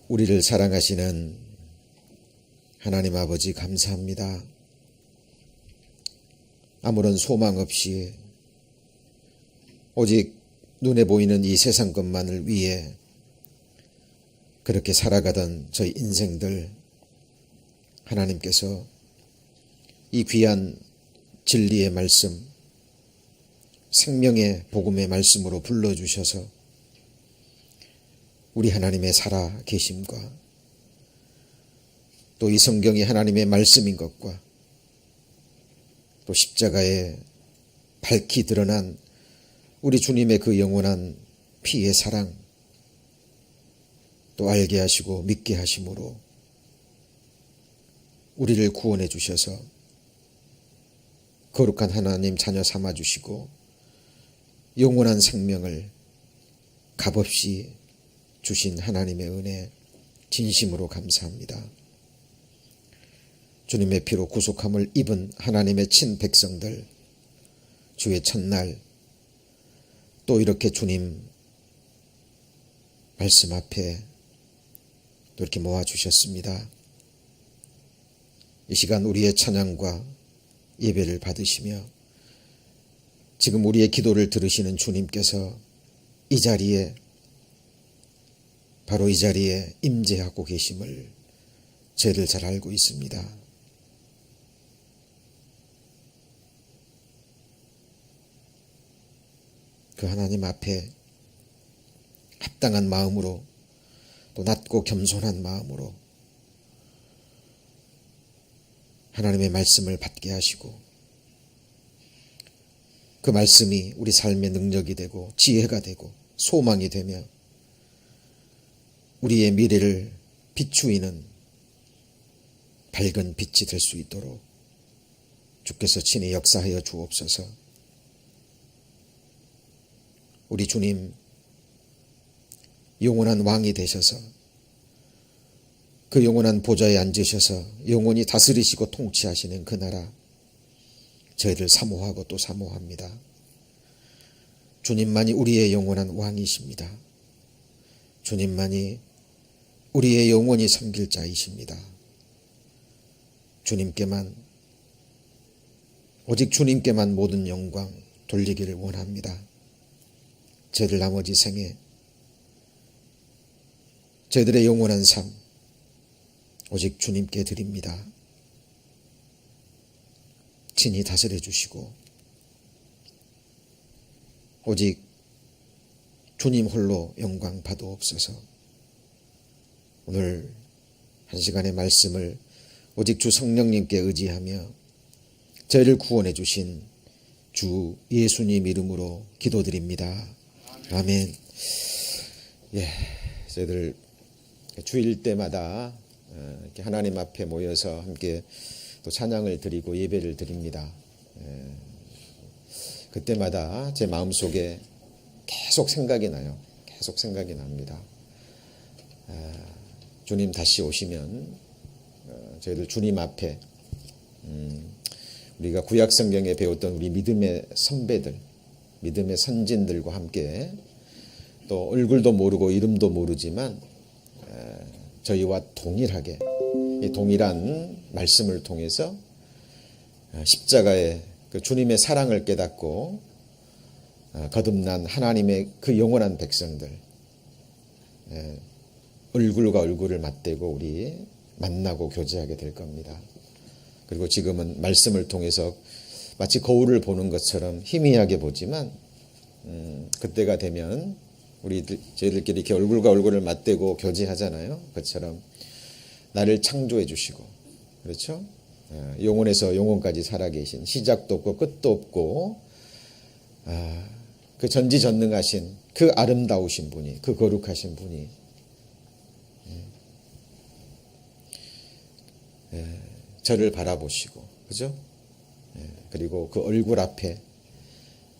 우리를 사랑하시는 하나님 아버지 감사합니다. 아무런 소망 없이 오직 눈에 보이는 이 세상 것만을 위해 그렇게 살아가던 저희 인생들, 하나님께서 이 귀한 진리의 말씀, 생명의 복음의 말씀으로 불러주셔서 우리 하나님의 살아 계심과 또 이 성경이 하나님의 말씀인 것과 또 십자가에 밝히 드러난 우리 주님의 그 영원한 피의 사랑 또 알게 하시고 믿게 하심으로 우리를 구원해 주셔서 거룩한 하나님 자녀 삼아 주시고 영원한 생명을 값없이 주신 하나님의 은혜 진심으로 감사합니다. 주님의 피로 구속함을 입은 하나님의 친백성들, 주의 첫날 또 이렇게 주님 말씀 앞에 또 이렇게 모아주셨습니다. 이 시간 우리의 찬양과 예배를 받으시며 지금 우리의 기도를 들으시는 주님께서 이 자리에 바로 이 자리에 임재하고 계심을 저희들 잘 알고 있습니다. 그 하나님 앞에 합당한 마음으로 또 낮고 겸손한 마음으로 하나님의 말씀을 받게 하시고 그 말씀이 우리 삶의 능력이 되고 지혜가 되고 소망이 되며 우리의 미래를 비추이는 밝은 빛이 될 수 있도록 주께서 친히 역사하여 주옵소서. 우리 주님 영원한 왕이 되셔서 그 영원한 보좌에 앉으셔서 영원히 다스리시고 통치하시는 그 나라 저희를 사모하고 또 사모합니다. 주님만이 우리의 영원한 왕이십니다. 주님만이 우리의 영원히 섬길 자이십니다. 주님께만 오직 주님께만 모든 영광 돌리기를 원합니다. 저희들 나머지 생에 저희들의 영원한 삶 오직 주님께 드립니다. 친히 다스려 주시고 오직 주님 홀로 영광 받으옵소서. 오늘 한 시간의 말씀을 오직 주 성령님께 의지하며 저희를 구원해 주신 주 예수님 이름으로 기도드립니다. 아멘. 예, 저희들 주일 때마다 이렇게 하나님 앞에 모여서 함께 또 찬양을 드리고 예배를 드립니다. 그때마다 제 마음속에 계속 생각이 나요. 계속 생각이 납니다. 주님 다시 오시면 저희들 주님 앞에 우리가 구약 성경에 배웠던 우리 믿음의 선배들, 믿음의 선진들과 함께 또 얼굴도 모르고 이름도 모르지만 저희와 동일하게 이 동일한 말씀을 통해서 십자가의 그 주님의 사랑을 깨닫고 거듭난 하나님의 그 영원한 백성들 얼굴과 얼굴을 맞대고 우리 만나고 교제하게 될 겁니다. 그리고 지금은 말씀을 통해서 마치 거울을 보는 것처럼 희미하게 보지만 그때가 되면 저희들끼리 이렇게 얼굴과 얼굴을 맞대고 교제하잖아요. 그처럼 나를 창조해 주시고 그렇죠? 영원에서 영원까지 살아계신 시작도 없고 끝도 없고 그 전지전능하신 그 아름다우신 분이 그 거룩하신 분이 저를 바라보시고 그죠? 그리고 그 얼굴 앞에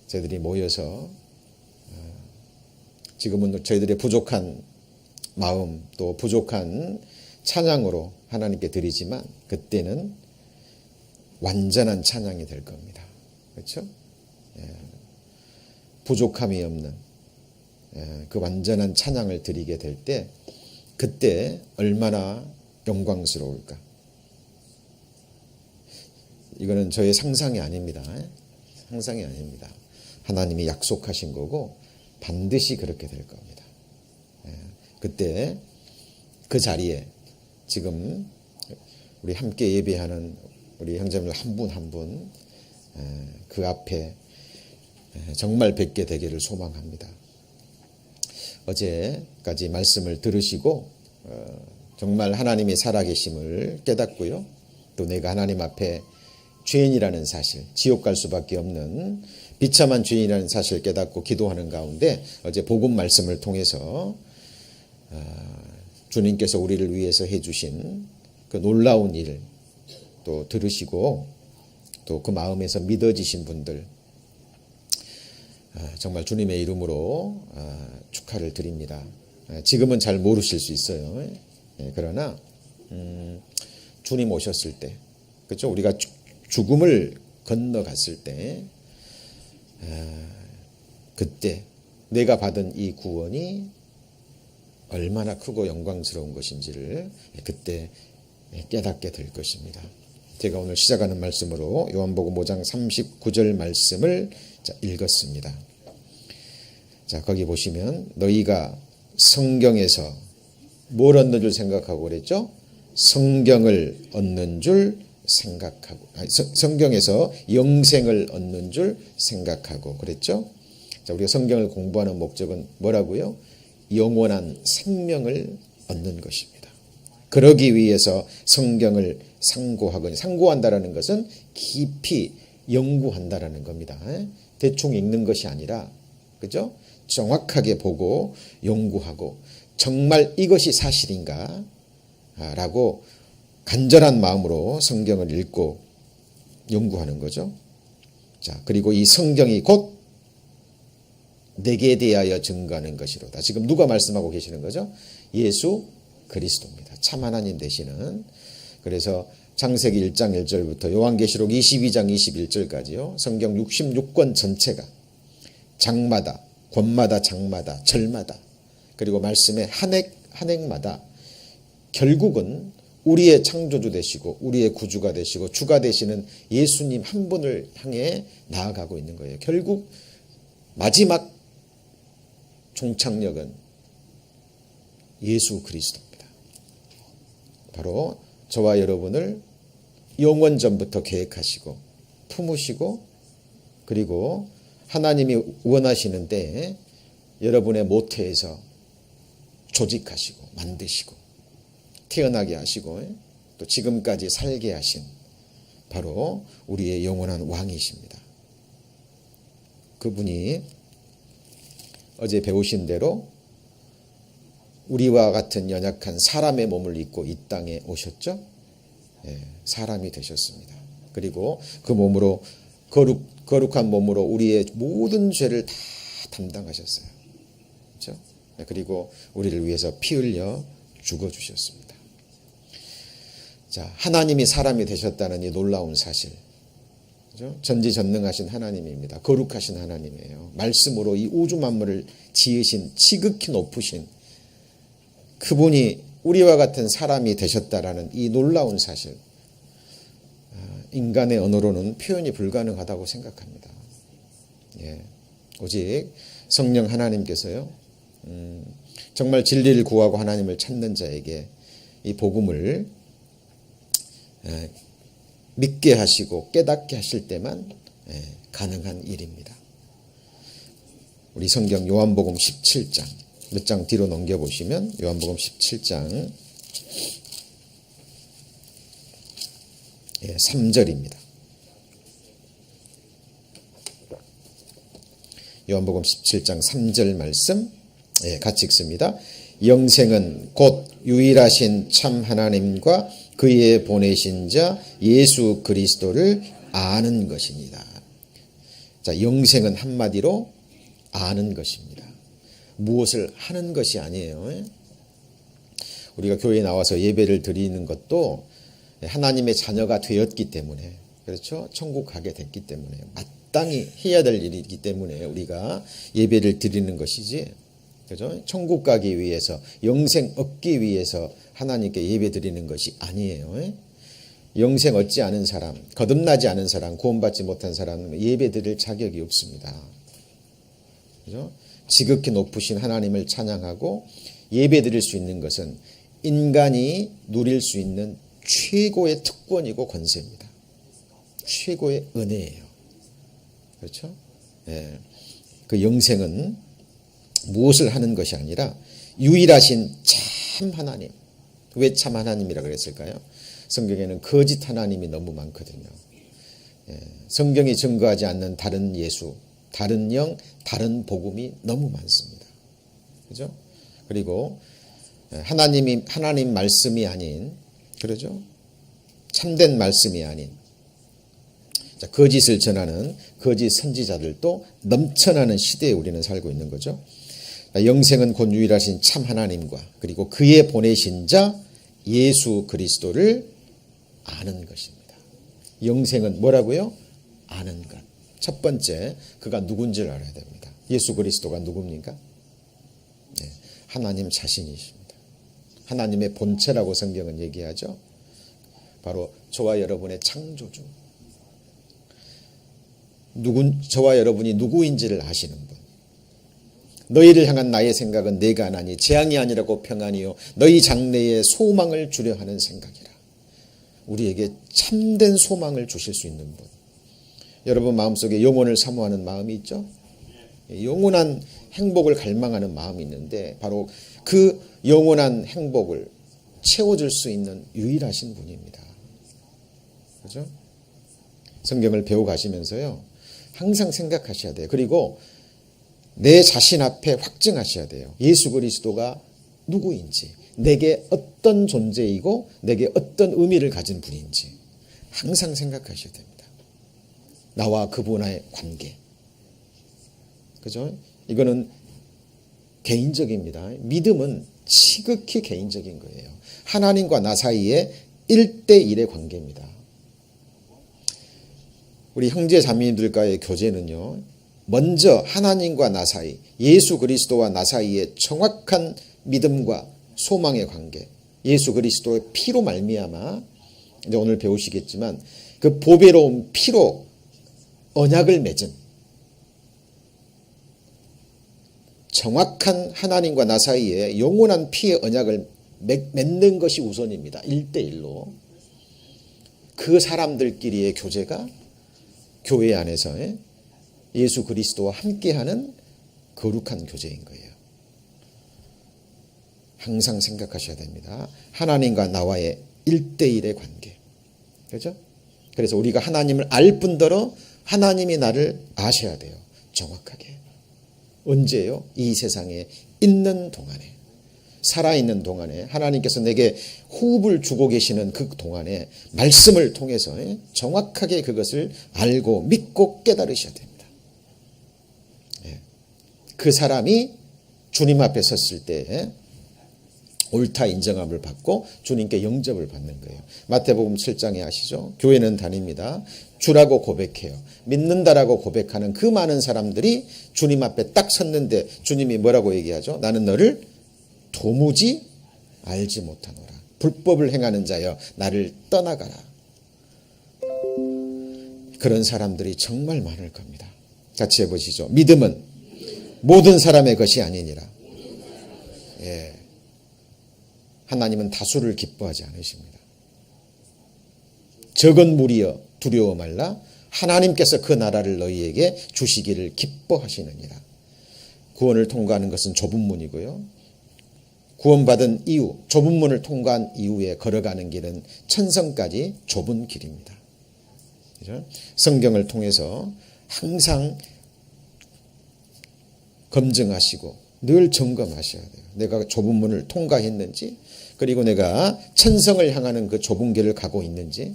저희들이 모여서 지금은 저희들의 부족한 마음 또 부족한 찬양으로 하나님께 드리지만 그때는 완전한 찬양이 될 겁니다. 그렇죠? 부족함이 없는 그 완전한 찬양을 드리게 될 때 그때 얼마나 영광스러울까? 이거는 저의 상상이 아닙니다. 상상이 아닙니다. 하나님이 약속하신 거고 반드시 그렇게 될 겁니다. 그때 그 자리에 지금 우리 함께 예배하는 우리 형제들 한 분 한 분 그 앞에 정말 뵙게 되기를 소망합니다. 어제까지 말씀을 들으시고 정말 하나님이 살아계심을 깨닫고요. 또 내가 하나님 앞에 죄인이라는 사실, 지옥 갈 수밖에 없는 비참한 죄인이라는 사실을 깨닫고 기도하는 가운데 어제 복음 말씀을 통해서 주님께서 우리를 위해서 해주신 그 놀라운 일 또 들으시고 또 그 마음에서 믿어지신 분들 정말 주님의 이름으로 축하를 드립니다. 지금은 잘 모르실 수 있어요. 그러나 주님 오셨을 때, 그렇죠? 우리가 죽음을 건너갔을 때, 그때 내가 받은 이 구원이 얼마나 크고 영광스러운 것인지를 그때 깨닫게 될 것입니다. 제가 오늘 시작하는 말씀으로 요한복음 5장 39절 말씀을 읽었습니다. 자, 거기 보시면 너희가 성경에서 뭘 얻는 줄 생각하고 그랬죠? 성경을 얻는 줄 생각하고, 성경에서 영생을 얻는 줄 생각하고 그랬죠? 자, 우리가 성경을 공부하는 목적은 뭐라고요? 영원한 생명을 얻는 것입니다. 그러기 위해서 성경을 상고한다라는 것은 깊이 연구한다라는 겁니다. 대충 읽는 것이 아니라, 그죠? 정확하게 보고 연구하고 정말 이것이 사실인가? 라고 간절한 마음으로 성경을 읽고 연구하는 거죠. 자, 그리고 이 성경이 곧 내게 대하여 증거하는 것이로다. 지금 누가 말씀하고 계시는 거죠? 예수 그리스도입니다. 참 하나님 되시는. 그래서 창세기 1장 1절부터 요한계시록 22장 21절까지요. 성경 66권 전체가 장마다, 권마다, 장마다, 절마다, 그리고 말씀의 한 핵마다 결국은 우리의 창조주 되시고 우리의 구주가 되시고 주가 되시는 예수님 한 분을 향해 나아가고 있는 거예요. 결국 마지막 종착역은 예수 그리스도입니다. 바로 저와 여러분을 영원 전부터 계획하시고 품으시고 그리고 하나님이 원하시는데 여러분의 모태에서 조직하시고 만드시고 태어나게 하시고 또 지금까지 살게 하신 바로 우리의 영원한 왕이십니다. 그분이 어제 배우신 대로 우리와 같은 연약한 사람의 몸을 입고 이 땅에 오셨죠? 사람이 되셨습니다. 그리고 그 몸으로 거룩한 몸으로 우리의 모든 죄를 다 담당하셨어요. 그렇죠? 그리고 우리를 위해서 피 흘려 죽어주셨습니다. 자, 하나님이 사람이 되셨다는 이 놀라운 사실. 그렇죠? 전지전능하신 하나님입니다. 거룩하신 하나님이에요. 말씀으로 이 우주 만물을 지으신 지극히 높으신 그분이 우리와 같은 사람이 되셨다라는 이 놀라운 사실. 인간의 언어로는 표현이 불가능하다고 생각합니다. 오직 성령 하나님께서요. 정말 진리를 구하고 하나님을 찾는 자에게 이 복음을 믿게 하시고 깨닫게 하실 때만 가능한 일입니다. 우리 성경 요한복음 17장 몇 장 뒤로 넘겨보시면 요한복음 17장 3절입니다. 요한복음 17장 3절 말씀 같이 읽습니다. 영생은 곧 유일하신 참 하나님과 그의 보내신 자 예수 그리스도를 아는 것입니다. 자, 영생은 한마디로 아는 것입니다. 무엇을 하는 것이 아니에요. 우리가 교회에 나와서 예배를 드리는 것도 하나님의 자녀가 되었기 때문에, 그렇죠? 천국 가게 됐기 때문에 마땅히 해야 될 일이기 때문에 우리가 예배를 드리는 것이지, 그죠? 천국 가기 위해서, 영생 얻기 위해서 하나님께 예배 드리는 것이 아니에요. 영생 얻지 않은 사람, 거듭나지 않은 사람, 구원받지 못한 사람은 예배 드릴 자격이 없습니다. 그죠? 지극히 높으신 하나님을 찬양하고 예배 드릴 수 있는 것은 인간이 누릴 수 있는 최고의 특권이고 권세입니다. 최고의 은혜예요. 그렇죠? 예. 그 영생은 무엇을 하는 것이 아니라 유일하신 참 하나님. 왜 참 하나님이라 그랬을까요? 성경에는 거짓 하나님이 너무 많거든요. 예. 성경이 증거하지 않는 다른 예수, 다른 영, 다른 복음이 너무 많습니다. 그죠? 그리고 하나님 말씀이 아닌, 그러죠? 참된 말씀이 아닌 거짓을 전하는 거짓 선지자들도 넘쳐나는 시대에 우리는 살고 있는 거죠. 영생은 곧 유일하신 참 하나님과 그리고 그의 보내신 자 예수 그리스도를 아는 것입니다. 영생은 뭐라고요? 아는 것. 첫 번째, 그가 누군지를 알아야 됩니다. 예수 그리스도가 누굽니까? 네, 하나님 자신이십니다. 하나님의 본체라고 성경은 얘기하죠. 바로 저와 여러분의 창조주. 저와 여러분이 누구인지를 아시는 분. 너희를 향한 나의 생각은 내가 하나니 재앙이 아니라고 평안이요 너희 장래에 소망을 주려 하는 생각이라. 우리에게 참된 소망을 주실 수 있는 분. 여러분 마음속에 영혼을 사모하는 마음이 있죠? 영원한 행복을 갈망하는 마음이 있는데 바로 그 영원한 행복을 채워줄 수 있는 유일하신 분입니다. 그렇죠? 성경을 배워가시면서요. 항상 생각하셔야 돼요. 그리고 내 자신 앞에 확증하셔야 돼요. 예수 그리스도가 누구인지, 내게 어떤 존재이고 내게 어떤 의미를 가진 분인지 항상 생각하셔야 됩니다. 나와 그분의 관계. 그죠? 이거는 개인적입니다. 믿음은 지극히 개인적인 거예요. 하나님과 나 사이에 1대1의 관계입니다. 우리 형제 자매님들과의 교제는요. 먼저 하나님과 나 사이, 예수 그리스도와 나 사이에 정확한 믿음과 소망의 관계, 예수 그리스도의 피로 말미암아 이제 오늘 배우시겠지만 그 보배로운 피로 언약을 맺은 정확한 하나님과 나 사이에 영원한 피의 언약을 맺는 것이 우선입니다. 1대1로. 그 사람들끼리의 교제가 교회 안에서 예수 그리스도와 함께하는 거룩한 교제인 거예요. 항상 생각하셔야 됩니다. 하나님과 나와의 1대1의 관계. 그렇죠? 그래서 우리가 하나님을 알 뿐더러 하나님이 나를 아셔야 돼요. 정확하게. 언제요? 이 세상에 있는 동안에, 살아있는 동안에, 하나님께서 내게 호흡을 주고 계시는 그 동안에 말씀을 통해서 정확하게 그것을 알고 믿고 깨달으셔야 됩니다. 그 사람이 주님 앞에 섰을 때 옳다 인정함을 받고 주님께 영접을 받는 거예요. 마태복음 7장에 아시죠? 교회는 다닙니다. 주라고 고백해요. 믿는다라고 고백하는 그 많은 사람들이 주님 앞에 딱 섰는데 주님이 뭐라고 얘기하죠? 나는 너를 도무지 알지 못하노라. 불법을 행하는 자여 나를 떠나가라. 그런 사람들이 정말 많을 겁니다. 같이 해보시죠. 믿음은 모든 사람의 것이 아니니라. 예. 하나님은 다수를 기뻐하지 않으십니다. 적은 무리여 두려워 말라. 하나님께서 그 나라를 너희에게 주시기를 기뻐하시느니라. 구원을 통과하는 것은 좁은 문이고요. 구원받은 이후 좁은 문을 통과한 이후에 걸어가는 길은 천성까지 좁은 길입니다. 그렇죠? 성경을 통해서 항상 검증하시고 늘 점검하셔야 돼요. 내가 좁은 문을 통과했는지, 그리고 내가 천성을 향하는 그 좁은 길을 가고 있는지,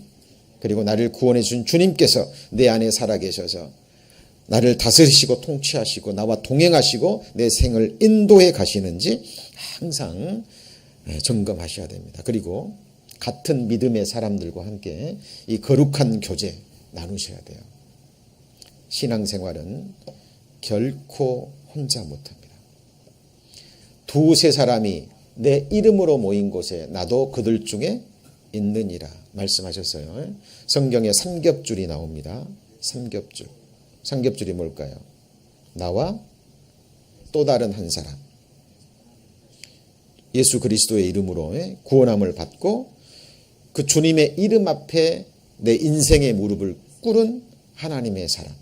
그리고 나를 구원해 준 주님께서 내 안에 살아계셔서 나를 다스리시고 통치하시고 나와 동행하시고 내 생을 인도해 가시는지 항상 점검하셔야 됩니다. 그리고 같은 믿음의 사람들과 함께 이 거룩한 교제 나누셔야 돼요. 신앙생활은 결코 혼자 못합니다. 두세 사람이 내 이름으로 모인 곳에 나도 그들 중에 있느니라 말씀하셨어요. 성경에 삼겹줄이 나옵니다. 삼겹줄. 삼겹줄이 뭘까요? 나와 또 다른 한 사람. 예수 그리스도의 이름으로 구원함을 받고 그 주님의 이름 앞에 내 인생의 무릎을 꿇은 하나님의 사람.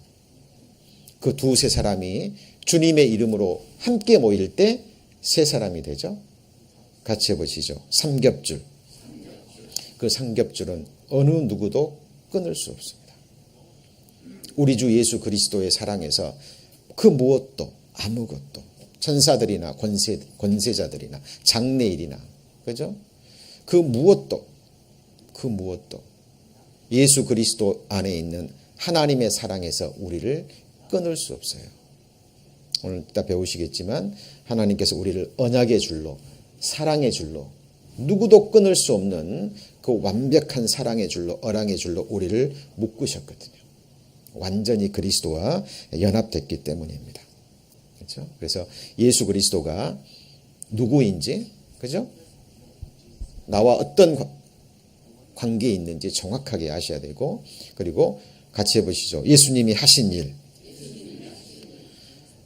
그 두세 사람이 주님의 이름으로 함께 모일 때 세 사람이 되죠. 같이 해보시죠. 삼겹줄. 그 삼겹줄은 어느 누구도 끊을 수 없습니다. 우리 주 예수 그리스도의 사랑에서 그 무엇도 아무것도 천사들이나 권세자들이나 장래일이나 그죠? 그 무엇도 예수 그리스도 안에 있는 하나님의 사랑에서 우리를 끊을 수 없어요. 오늘 이따 배우시겠지만 하나님께서 우리를 언약의 줄로 사랑의 줄로 누구도 끊을 수 없는 그 완벽한 사랑의 줄로 언약의 줄로 우리를 묶으셨거든요. 완전히 그리스도와 연합됐기 때문입니다. 그렇죠? 그래서 예수 그리스도가 누구인지 그죠? 나와 어떤 관계에 있는지 정확하게 아셔야 되고 그리고 같이 해보시죠. 예수님이 하신 일.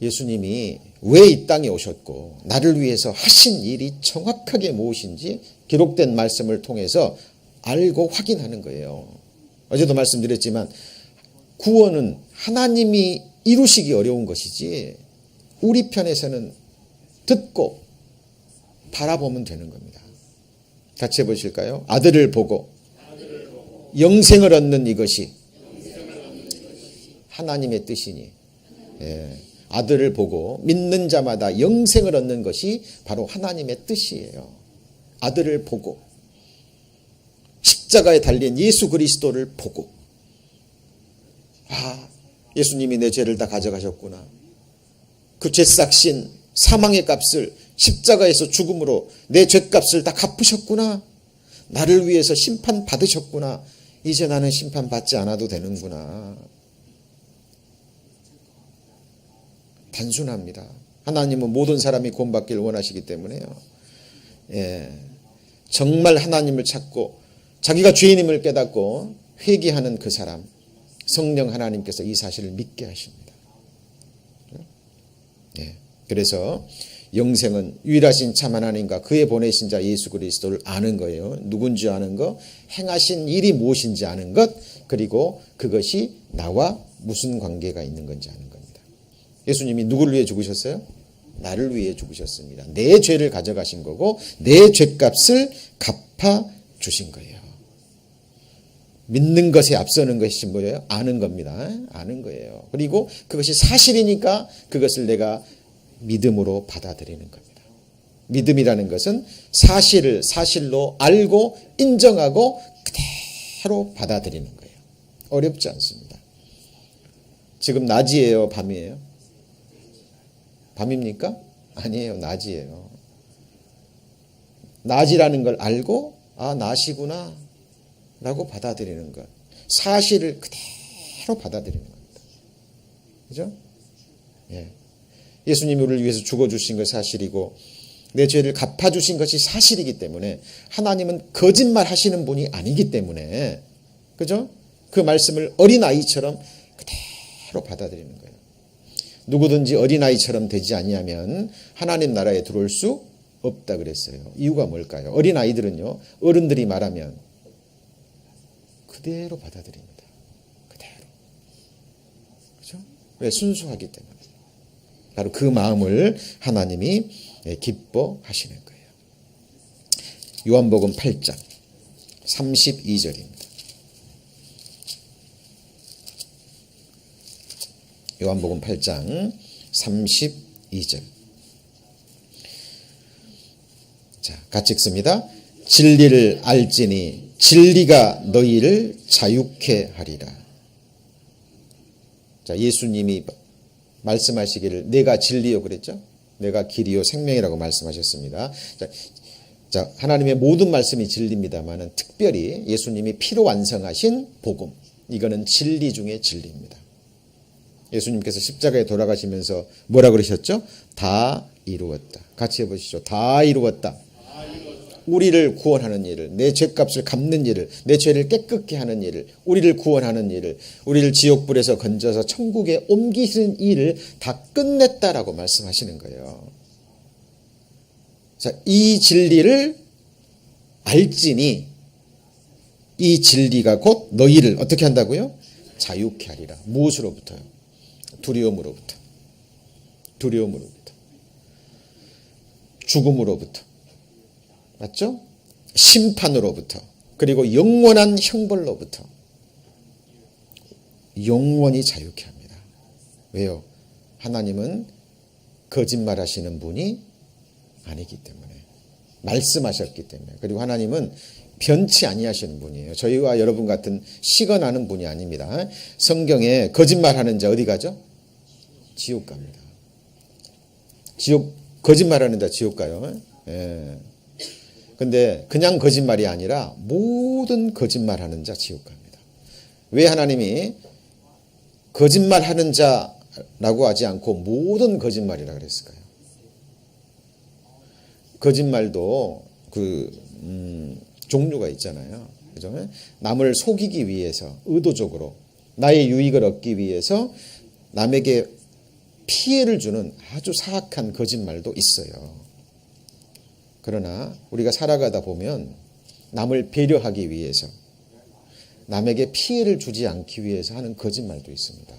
예수님이 왜 이 땅에 오셨고 나를 위해서 하신 일이 정확하게 무엇인지 기록된 말씀을 통해서 알고 확인하는 거예요. 어제도 말씀드렸지만 구원은 하나님이 이루시기 어려운 것이지 우리 편에서는 듣고 바라보면 되는 겁니다. 같이 해보실까요? 아들을 보고 영생을 얻는 이것이 하나님의 뜻이니 아들을 보고 믿는 자마다 영생을 얻는 것이 바로 하나님의 뜻이에요. 아들을 보고 십자가에 달린 예수 그리스도를 보고 예수님이 내 죄를 다 가져가셨구나. 그 죄싹신 사망의 값을 십자가에서 죽음으로 내 죄값을 다 갚으셨구나. 나를 위해서 심판 받으셨구나. 이제 나는 심판 받지 않아도 되는구나. 단순합니다. 하나님은 모든 사람이 구원받기를 원하시기 때문에요. 정말 하나님을 찾고 자기가 죄인임을 깨닫고 회개하는 그 사람 성령 하나님께서 이 사실을 믿게 하십니다. 그래서 영생은 유일하신 참 하나님과 그의 보내신 자 예수 그리스도를 아는 거예요. 누군지 아는 것, 행하신 일이 무엇인지 아는 것, 그리고 그것이 나와 무슨 관계가 있는 건지 아는 겁니다. 예수님이 누구를 위해 죽으셨어요? 나를 위해 죽으셨습니다. 내 죄를 가져가신 거고 내 죄값을 갚아 주신 거예요. 믿는 것에 앞서는 것이 뭐예요? 아는 겁니다. 아는 거예요. 그리고 그것이 사실이니까 그것을 내가 믿음으로 받아들이는 겁니다. 믿음이라는 것은 사실을 사실로 알고 인정하고 그대로 받아들이는 거예요. 어렵지 않습니다. 지금 낮이에요? 밤이에요? 밤입니까? 아니에요. 낮이에요. 낮이라는 걸 알고 낮이구나 라고 받아들이는 것. 사실을 그대로 받아들이는 겁니다. 그죠? 예수님이 우리를 위해서 죽어주신 것이 사실이고 내 죄를 갚아주신 것이 사실이기 때문에 하나님은 거짓말 하시는 분이 아니기 때문에 그죠? 그 말씀을 어린아이처럼 그대로 받아들이는 거예요. 누구든지 어린아이처럼 되지 아니하면 하나님 나라에 들어올 수 없다 그랬어요. 이유가 뭘까요? 어린아이들은요 어른들이 말하면 그대로 받아들입니다. 그대로. 그죠? 왜? 순수하기 때문에. 바로 그 마음을 하나님이 기뻐하시는 거예요. 요한복음 8장 32절입니다. 요한복음 8장 32절. 자, 같이 읽습니다. 진리를 알지니 진리가 너희를 자유케 하리라. 자, 예수님이 말씀하시기를 내가 진리요 그랬죠? 내가 길이요 생명이라고 말씀하셨습니다. 자, 하나님의 모든 말씀이 진리입니다만은 특별히 예수님이 피로 완성하신 복음, 이거는 진리 중에 진리입니다. 예수님께서 십자가에 돌아가시면서 뭐라 그러셨죠? 다 이루었다. 같이 해보시죠. 다 이루었다. 우리를 구원하는 일을, 내 죄값을 갚는 일을, 내 죄를 깨끗게 하는 일을, 우리를 구원하는 일을, 우리를 지옥불에서 건져서 천국에 옮기시는 일을 다 끝냈다라고 말씀하시는 거예요. 자, 이 진리를 알지니 이 진리가 곧 너희를 어떻게 한다고요? 자유케 하리라. 무엇으로부터요? 두려움으로부터. 두려움으로부터. 죽음으로부터. 맞죠? 심판으로부터. 그리고 영원한 형벌로부터. 영원히 자유케 합니다. 왜요? 하나님은 거짓말하시는 분이 아니기 때문에. 말씀하셨기 때문에. 그리고 하나님은 변치 아니하시는 분이에요. 저희와 여러분 같은 식어나는 분이 아닙니다. 성경에 거짓말하는 자 어디 가죠? 지옥 갑니다. 거짓말하는 자 지옥 가요. 예. 근데 그냥 거짓말이 아니라 모든 거짓말하는 자 지옥 갑니다. 왜 하나님이 거짓말하는 자라고 하지 않고 모든 거짓말이라 그랬을까요? 거짓말도 종류가 있잖아요. 그죠? 남을 속이기 위해서 의도적으로 나의 유익을 얻기 위해서 남에게 피해를 주는 아주 사악한 거짓말도 있어요. 그러나 우리가 살아가다 보면 남을 배려하기 위해서 남에게 피해를 주지 않기 위해서 하는 거짓말도 있습니다.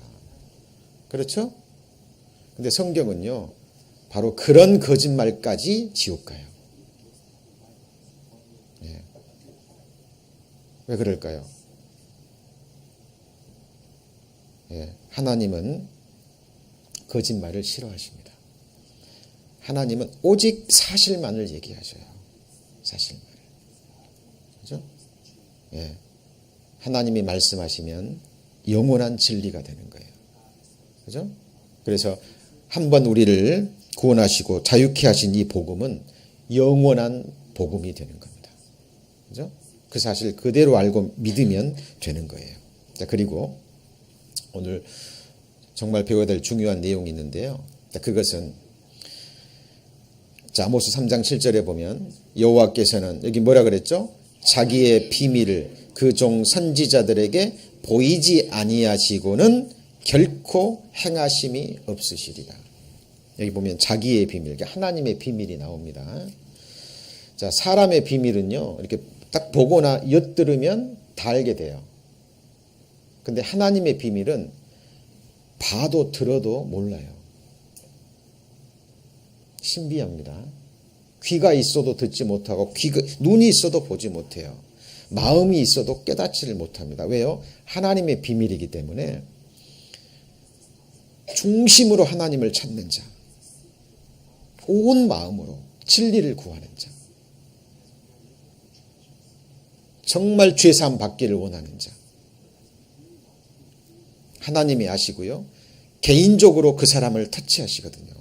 그렇죠? 근데 성경은요, 바로 그런 거짓말까지 지옥 가요. 예. 왜 그럴까요? 예. 하나님은 거짓말을 싫어하십니다. 하나님은 오직 사실만을 얘기하셔요. 사실만을. 그죠? 예. 하나님이 말씀하시면 영원한 진리가 되는 거예요. 그죠? 그래서 한번 우리를 구원하시고 자유케 하신 이 복음은 영원한 복음이 되는 겁니다. 그죠? 그 사실 그대로 알고 믿으면 되는 거예요. 자, 그리고 오늘 정말 배워야 될 중요한 내용이 있는데요. 자, 그것은 자, 아모스 3장 7절에 보면 여호와께서는 여기 뭐라 그랬죠? 자기의 비밀을 그 종 선지자들에게 보이지 아니하시고는 결코 행하심이 없으시리라. 여기 보면 자기의 비밀, 하나님의 비밀이 나옵니다. 자, 사람의 비밀은요, 이렇게 딱 보거나 엿들으면 다 알게 돼요. 근데 하나님의 비밀은 봐도 들어도 몰라요. 신비합니다. 귀가 있어도 듣지 못하고 눈이 있어도 보지 못해요. 마음이 있어도 깨닫지를 못합니다. 왜요? 하나님의 비밀이기 때문에 중심으로 하나님을 찾는 자, 온 마음으로 진리를 구하는 자, 정말 죄사함 받기를 원하는 자, 하나님이 아시고요, 개인적으로 그 사람을 터치하시거든요.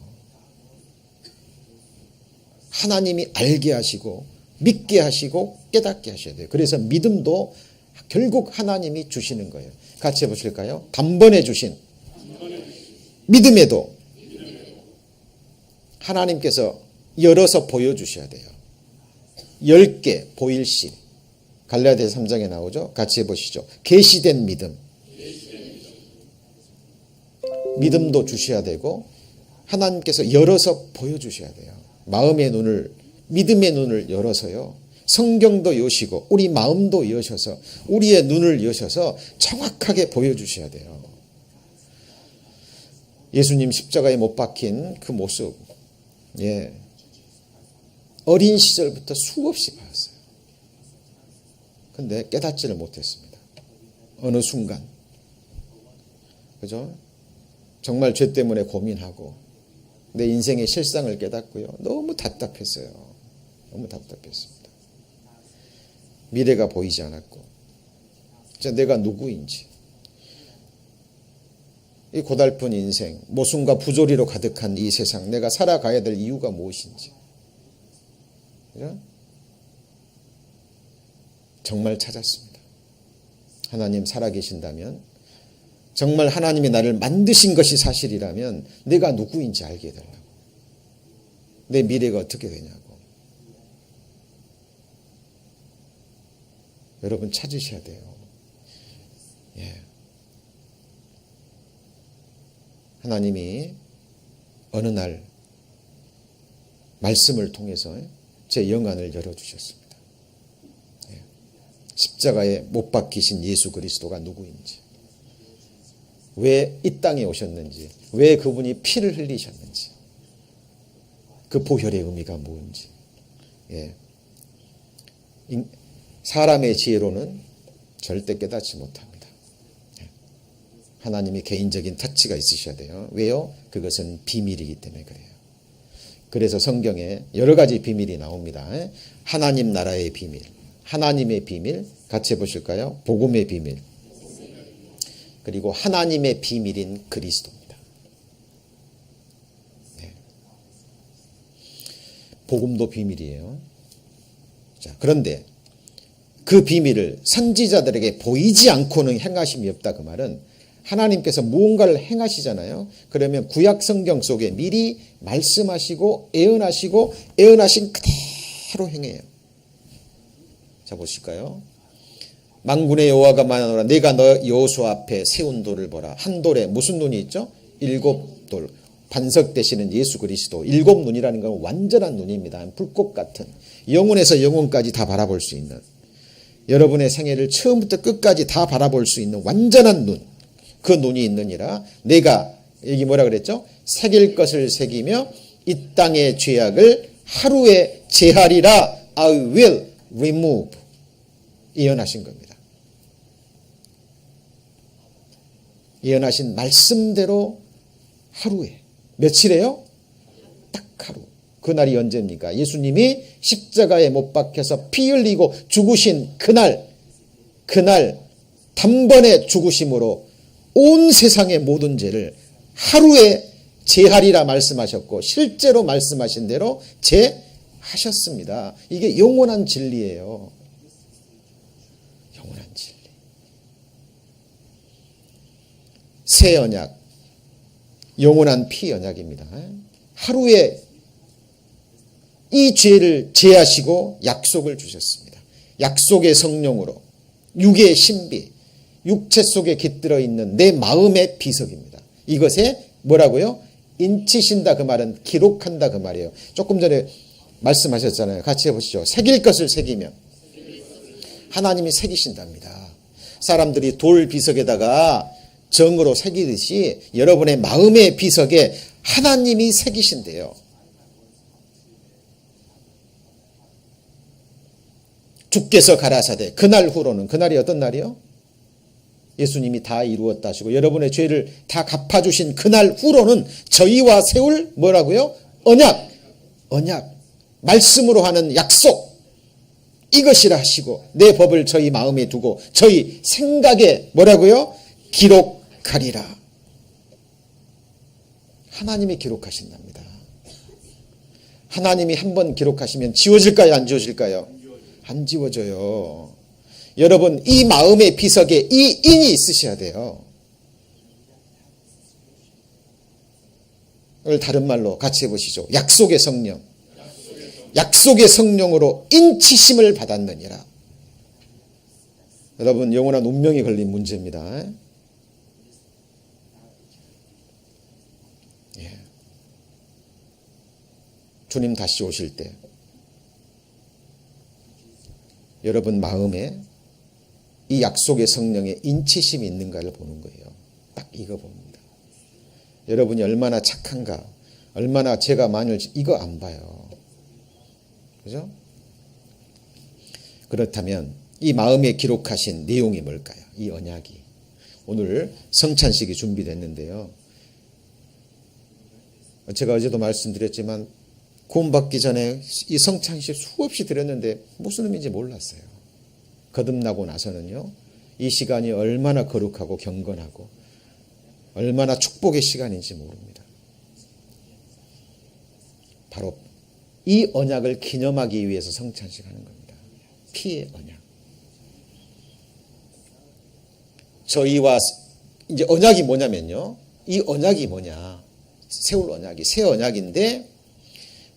하나님이 알게 하시고 믿게 하시고 깨닫게 하셔야 돼요. 그래서 믿음도 결국 하나님이 주시는 거예요. 같이 해보실까요? 단번에 주신 믿음에도 하나님께서 열어서 보여주셔야 돼요. 10개 보일시. 갈라디아서 3장에 나오죠. 같이 해보시죠. 계시된 믿음. 믿음도 주셔야 되고 하나님께서 열어서 보여주셔야 돼요. 마음의 눈을, 믿음의 눈을 열어서요, 성경도 여시고 우리 마음도 여셔서 우리의 눈을 여셔서 정확하게 보여주셔야 돼요. 예수님 십자가에 못 박힌 그 모습, 예, 어린 시절부터 수없이 봤어요. 근데 깨닫지를 못했습니다. 어느 순간, 그죠? 정말 죄 때문에 고민하고 내 인생의 실상을 깨닫고요, 너무 답답했어요. 너무 답답했습니다. 미래가 보이지 않았고, 진짜 내가 누구인지, 이 고달픈 인생, 모순과 부조리로 가득한 이 세상, 내가 살아가야 될 이유가 무엇인지, 그죠? 정말 찾았습니다. 하나님 살아계신다면, 정말 하나님이 나를 만드신 것이 사실이라면 내가 누구인지 알게 되려고. 내 미래가 어떻게 되냐고. 여러분 찾으셔야 돼요. 예. 하나님이 어느 날 말씀을 통해서 제 영안을 열어주셨습니다. 예. 십자가에 못 박히신 예수 그리스도가 누구인지, 왜 이 땅에 오셨는지, 왜 그분이 피를 흘리셨는지, 그 보혈의 의미가 뭔지. 예. 사람의 지혜로는 절대 깨닫지 못합니다. 예. 하나님이 개인적인 터치가 있으셔야 돼요. 왜요? 그것은 비밀이기 때문에 그래요. 그래서 성경에 여러 가지 비밀이 나옵니다. 예. 하나님 나라의 비밀, 하나님의 비밀, 같이 해보실까요? 복음의 비밀, 그리고 하나님의 비밀인 그리스도입니다. 네. 복음도 비밀이에요. 자, 그런데 그 비밀을 선지자들에게 보이지 않고는 행하심이 없다. 그 말은 하나님께서 무언가를 행하시잖아요. 그러면 구약 성경 속에 미리 말씀하시고 예언하신 그대로 행해요. 자, 보실까요? 만군의 여호와가 말하노라, 내가 너 여호수아 앞에 세운 돌을 보라. 한 돌에 무슨 눈이 있죠? 7돌. 반석되시는 예수 그리스도. 7눈이라는 건 완전한 눈입니다. 불꽃 같은, 영혼에서 영혼까지 다 바라볼 수 있는, 여러분의 생애를 처음부터 끝까지 다 바라볼 수 있는 완전한 눈, 그 눈이 있느니라. 내가, 여기 뭐라 그랬죠? 새길 것을 새기며 이 땅의 죄악을 하루에 제하리라. I will remove. 예언하신 겁니다. 예언하신 말씀대로 하루에, 며칠에요? 딱 하루. 그날이 언제입니까? 예수님이 십자가에 못 박혀서 피 흘리고 죽으신 그날 단번에 죽으심으로 온 세상의 모든 죄를 하루에 제하리라 말씀하셨고, 실제로 말씀하신 대로 제하셨습니다. 이게 영원한 진리예요. 영원한 진리. 새 언약, 영원한 피 언약입니다. 하루에 이 죄를 제하시고 약속을 주셨습니다. 약속의 성령으로, 육의 신비, 육체 속에 깃들어 있는 내 마음의 비석입니다. 이것에 뭐라고요? 인치신다. 그 말은 기록한다 그 말이에요. 조금 전에 말씀하셨잖아요. 같이 해보시죠. 새길 것을 새기면 하나님이 새기신답니다. 사람들이 돌 비석에다가 정으로 새기듯이 여러분의 마음의 비석에 하나님이 새기신대요. 주께서 가라사대 그날 후로는, 그날이 어떤 날이요? 예수님이 다 이루었다 하시고 여러분의 죄를 다 갚아주신 그날 후로는 저희와 세울 뭐라고요? 언약, 말씀으로 하는 약속, 이것이라 하시고 내 법을 저희 마음에 두고 저희 생각에 뭐라고요? 기록하리라. 하나님이 기록하신답니다. 하나님이 한번 기록하시면 지워질까요? 안 지워질까요? 안 지워져요. 여러분, 이 마음의 비석에 이 인이 있으셔야 돼요. 오늘 다른 말로 같이 해보시죠. 약속의 성령. 약속의 성령으로 인치심을 받았느니라. 여러분, 영원한 운명이 걸린 문제입니다. 예. 주님 다시 오실 때 여러분 마음에 이 약속의 성령의 인치심이 있는가를 보는 거예요. 딱 이거 봅니다. 여러분이 얼마나 착한가, 얼마나 죄가 많을지 이거 안 봐요. 그죠? 그렇다면 이 마음에 기록하신 내용이 뭘까요? 이 언약이. 오늘 성찬식이 준비됐는데요. 제가 어제도 말씀드렸지만 구원받기 전에 이 성찬식 수없이 드렸는데 무슨 의미인지 몰랐어요. 거듭나고 나서는요, 이 시간이 얼마나 거룩하고 경건하고 얼마나 축복의 시간인지 모릅니다. 바로 이 언약을 기념하기 위해서 성찬식 하는 겁니다. 피의 언약. 저희와 이제 언약이 뭐냐면요, 이 언약이 뭐냐, 세울 언약이 새 언약인데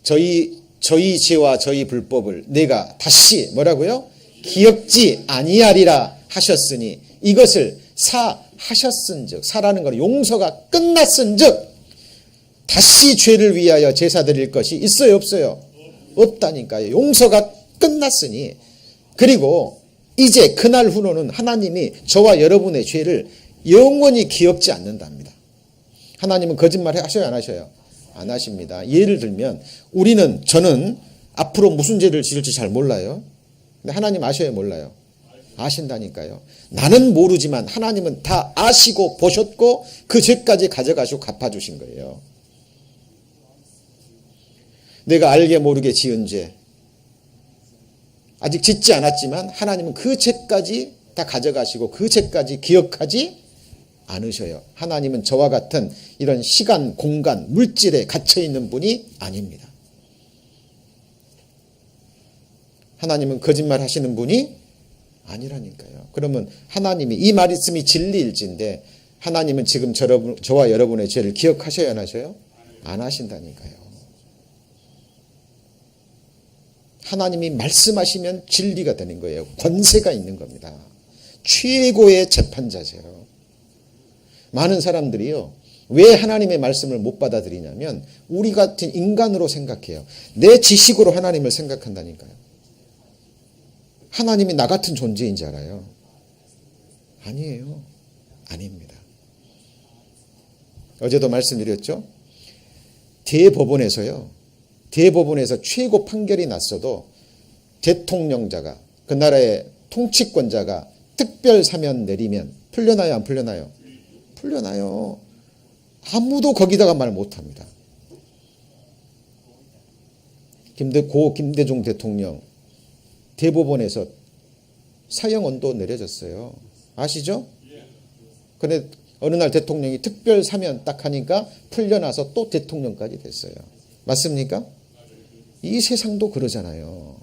저희 죄와 저희 불법을 내가 다시 뭐라고요? 기억지 아니하리라 하셨으니 이것을 사하셨은즉, 사라는 건 용서가 끝났은즉 다시 죄를 위하여 제사 드릴 것이 있어요, 없어요? 없다니까요. 용서가 끝났으니, 그리고 이제 그날 후로는 하나님이 저와 여러분의 죄를 영원히 기억지 않는답니다. 하나님은 거짓말 하셔요, 안 하셔요? 안 하십니다. 예를 들면 저는 앞으로 무슨 죄를 지을지 잘 몰라요. 근데 하나님 아셔요, 몰라요? 아신다니까요. 나는 모르지만 하나님은 다 아시고 보셨고 그 죄까지 가져가시고 갚아주신 거예요. 내가 알게 모르게 지은 죄, 아직 짓지 않았지만 하나님은 그 죄까지 다 가져가시고 그 죄까지 기억하지 않으셔요. 하나님은 저와 같은 이런 시간, 공간, 물질에 갇혀있는 분이 아닙니다. 하나님은 거짓말 하시는 분이 아니라니까요. 그러면 하나님이, 이 말씀이 진리일진데 하나님은 지금 저와 여러분의 죄를 기억하셔야 안 하셔요? 안 하신다니까요. 하나님이 말씀하시면 진리가 되는 거예요. 권세가 있는 겁니다. 최고의 재판자세요. 많은 사람들이요, 왜 하나님의 말씀을 못 받아들이냐면 우리 같은 인간으로 생각해요. 내 지식으로 하나님을 생각한다니까요. 하나님이 나 같은 존재인 줄 알아요. 아니에요. 아닙니다. 어제도 말씀드렸죠. 대법원에서 최고 판결이 났어도 대통령자가, 그 나라의 통치권자가 특별 사면 내리면 풀려나요, 안 풀려나요? 풀려나요. 아무도 거기다가 말 못합니다. 김대중 대통령 대법원에서 사형언도 내려졌어요. 아시죠? 그런데 어느 날 대통령이 특별 사면 딱 하니까 풀려나서 또 대통령까지 됐어요. 맞습니까? 이 세상도 그러잖아요.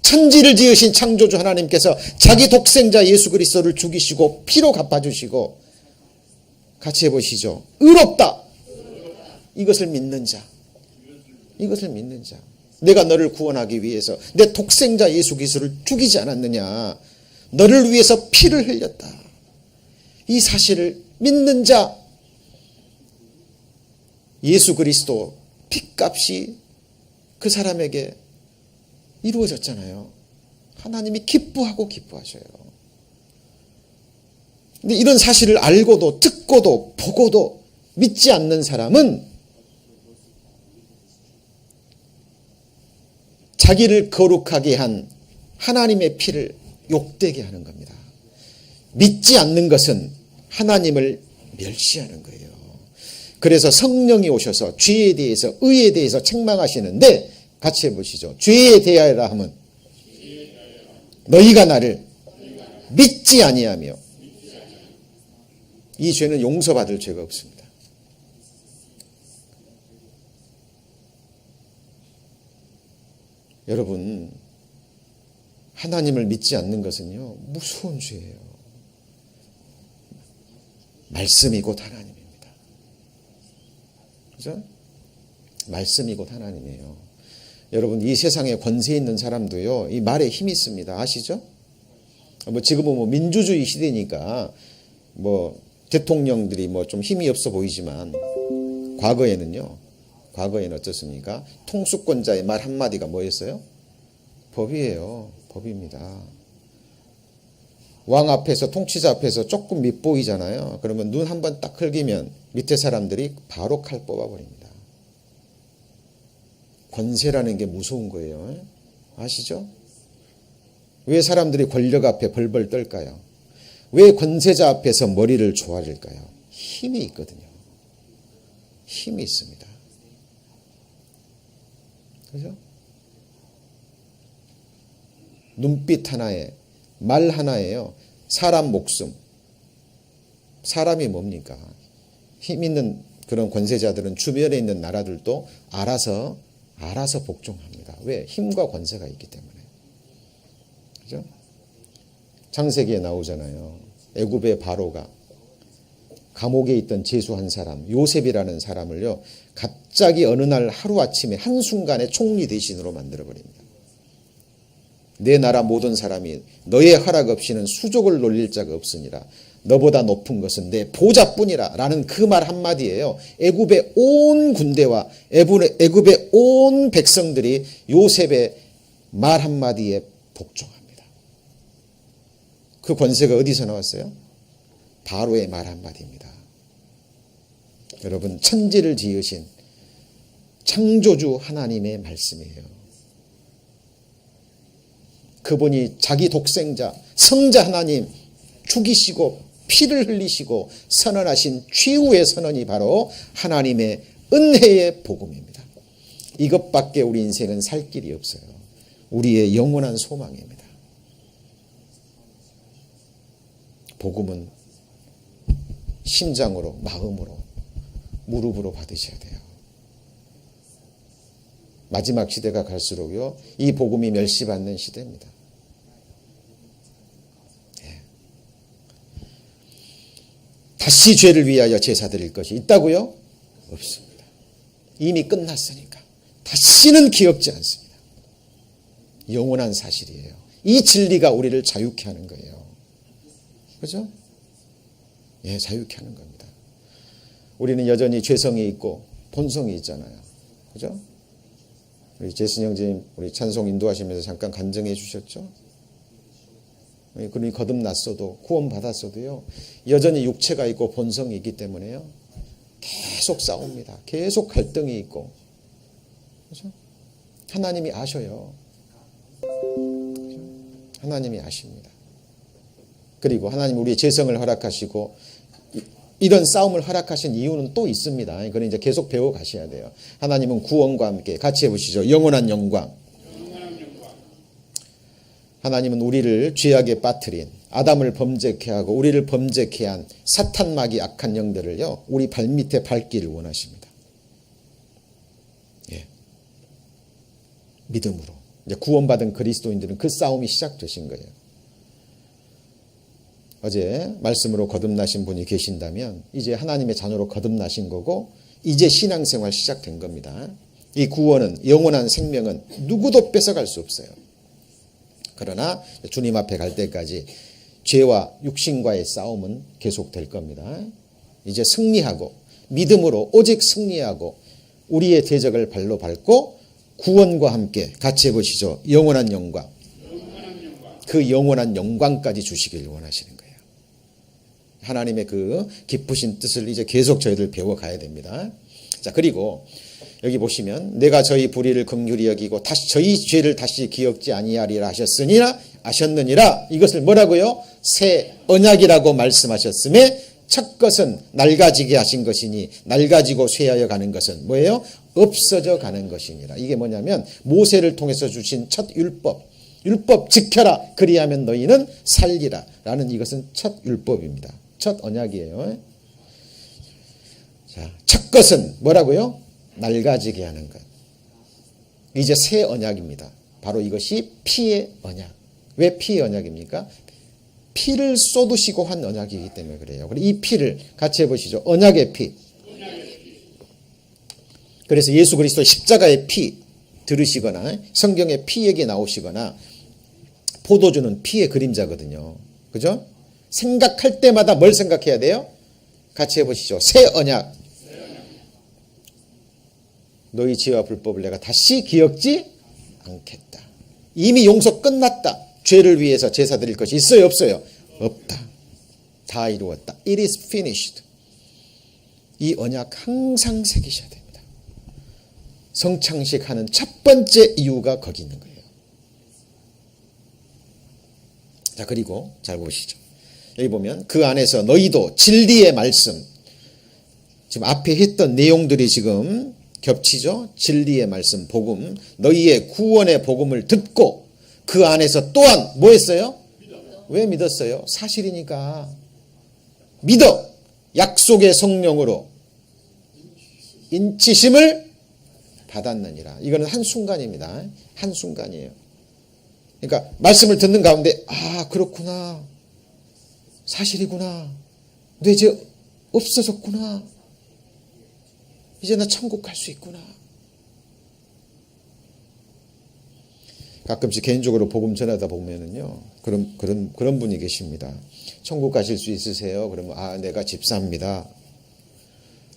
천지를 지으신 창조주 하나님께서 자기 독생자 예수 그리스도를 죽이시고 피로 갚아주시고, 같이 해보시죠. 의롭다. 이것을 믿는 자. 이것을 믿는 자. 내가 너를 구원하기 위해서 내 독생자 예수 그리스도를 죽이지 않았느냐. 너를 위해서 피를 흘렸다. 이 사실을 믿는 자. 예수 그리스도 피값이 그 사람에게 이루어졌잖아요. 하나님이 기뻐하셔요. 근데 이런 사실을 알고도 듣고도 보고도 믿지 않는 사람은 자기를 거룩하게 한 하나님의 피를 욕되게 하는 겁니다. 믿지 않는 것은 하나님을 멸시하는 거예요. 그래서 성령이 오셔서 죄에 대해서, 의에 대해서 책망하시는데, 같이 해보시죠. 죄에 대하여라 하면 너희가 나를 믿지 아니하며, 이 죄는 용서받을 죄가 없습니다. 여러분, 하나님을 믿지 않는 것은요, 무서운 죄예요. 말씀이 곧 하나님입니다. 그죠? 말씀이 곧 하나님이에요. 여러분, 이 세상에 권세 있는 사람도요, 이 말에 힘이 있습니다. 아시죠? 지금은 민주주의 시대니까 대통령들이 좀 힘이 없어 보이지만, 과거에는 어떻습니까? 통수권자의 말 한마디가 뭐였어요? 법이에요. 법입니다. 왕 앞에서, 통치자 앞에서 조금 밉보이잖아요. 그러면 눈 한번 딱 흘기면 밑에 사람들이 바로 칼 뽑아버립니다. 권세라는 게 무서운 거예요. 아시죠? 왜 사람들이 권력 앞에 벌벌 떨까요? 왜 권세자 앞에서 머리를 조아릴까요? 힘이 있거든요. 힘이 있습니다. 그죠? 눈빛 하나에, 말 하나에요, 사람 목숨. 사람이 뭡니까? 힘 있는 그런 권세자들은 주변에 있는 나라들도 알아서 복종합니다. 왜? 힘과 권세가 있기 때문에. 그죠? 창세기에 나오잖아요. 애굽의 바로가 감옥에 있던 죄수 한 사람, 요셉이라는 사람을요, 갑자기 어느 날 하루아침에 한순간에 총리 대신으로 만들어버립니다. 내 나라 모든 사람이 너의 허락 없이는 수족을 놀릴 자가 없으니라. 너보다 높은 것은 내 보좌뿐이라 라는 그 말 한마디예요. 애굽의 온 군대와 애굽의 온 백성들이 요셉의 말 한마디에 복종합니다. 그 권세가 어디서 나왔어요? 바로의 말 한마디입니다. 여러분, 천지를 지으신 창조주 하나님의 말씀이에요. 그분이 자기 독생자 성자 하나님 죽이시고 피를 흘리시고 선언하신 최후의 선언이 바로 하나님의 은혜의 복음입니다. 이것밖에 우리 인생은 살 길이 없어요. 우리의 영원한 소망입니다. 복음은 심장으로, 마음으로, 무릎으로 받으셔야 돼요. 마지막 시대가 갈수록요, 이 복음이 멸시받는 시대입니다. 다시 죄를 위하여 제사 드릴 것이 있다고요? 없습니다. 이미 끝났으니까 다시는 기억지 않습니다. 영원한 사실이에요. 이 진리가 우리를 자유케 하는 거예요. 그죠? 예, 자유케 하는 겁니다. 우리는 여전히 죄성이 있고 본성이 있잖아요. 그죠? 우리 제슨 형제님, 우리 찬송 인도하시면서 잠깐 간증해 주셨죠? 그러니 거듭났어도, 구원받았어도요, 여전히 육체가 있고 본성이 있기 때문에요, 계속 싸웁니다. 계속 갈등이 있고. 그죠? 하나님이 아셔요. 그죠? 하나님이 아십니다. 그리고 하나님 우리의 죄성을 허락하시고, 이런 싸움을 허락하신 이유는 또 있습니다. 그건 이제 계속 배워 가셔야 돼요. 하나님은 구원과 함께 같이 해보시죠. 영원한 영광. 하나님은 우리를 죄악에 빠뜨린, 아담을 범죄케 하고 우리를 범죄케 한 사탄 마귀 악한 영들을요, 우리 발밑에 밟기를 원하십니다. 예. 믿음으로. 이제 구원받은 그리스도인들은 그 싸움이 시작되신 거예요. 어제 말씀으로 거듭나신 분이 계신다면 이제 하나님의 자녀로 거듭나신 거고, 이제 신앙생활 시작된 겁니다. 이 구원은, 영원한 생명은 누구도 뺏어갈 수 없어요. 그러나 주님 앞에 갈 때까지 죄와 육신과의 싸움은 계속될 겁니다. 이제 승리하고, 믿음으로 오직 승리하고, 우리의 대적을 발로 밟고 구원과 함께 같이 해보시죠. 영원한 영광. 그 영원한 영광까지 주시길 원하시는 거예요. 하나님의 그 기쁘신 뜻을 이제 계속 저희들 배워가야 됩니다. 자, 그리고 여기 보시면 내가 저희 불의를 긍휼히 여기고 다시 저희 죄를 다시 기억지 아니하리라 하셨느니라. 이것을 뭐라고요? 새 언약이라고 말씀하셨음에 첫 것은 낡아지게 하신 것이니 낡아지고 쇠하여 가는 것은 뭐예요? 없어져 가는 것이니라. 이게 뭐냐면 모세를 통해서 주신 첫 율법 지켜라 그리하면 너희는 살리라 라는, 이것은 첫 율법입니다. 첫 언약이에요. 자, 첫 것은 뭐라고요? 낡아지게 하는 것. 이제 새 언약입니다. 바로 이것이 피의 언약. 왜 피의 언약입니까? 피를 쏟으시고 한 언약이기 때문에 그래요. 이 피를 같이 해보시죠. 언약의 피. 그래서 예수 그리스도 십자가의 피 들으시거나 성경에 피 얘기 나오시거나, 포도주는 피의 그림자거든요. 그죠? 생각할 때마다 뭘 생각해야 돼요? 같이 해보시죠. 새 언약. 너희 죄와 불법을 내가 다시 기억지 않겠다. 이미 용서 끝났다. 죄를 위해서 제사 드릴 것이 있어요? 없어요? 없다. 다 이루었다. It is finished. 이 언약 항상 새기셔야 됩니다. 성창식 하는 첫 번째 이유가 거기 있는 거예요. 자, 그리고 잘 보시죠. 여기 보면 그 안에서 너희도 진리의 말씀, 지금 앞에 했던 내용들이 지금 겹치죠. 진리의 말씀, 복음, 너희의 구원의 복음을 듣고 그 안에서 또한 뭐 했어요? 왜 믿었어요? 사실이니까. 믿어. 약속의 성령으로 인치심을 받았느니라. 이거는 한순간입니다. 한순간이에요. 그러니까 말씀을 듣는 가운데, 아, 그렇구나. 사실이구나. 근데 이제 없어졌구나. 이제 나 천국 갈 수 있구나. 가끔씩 개인적으로 복음 전하다 보면은요, 그런 분이 계십니다. 천국 가실 수 있으세요? 그러면, 내가 집사입니다.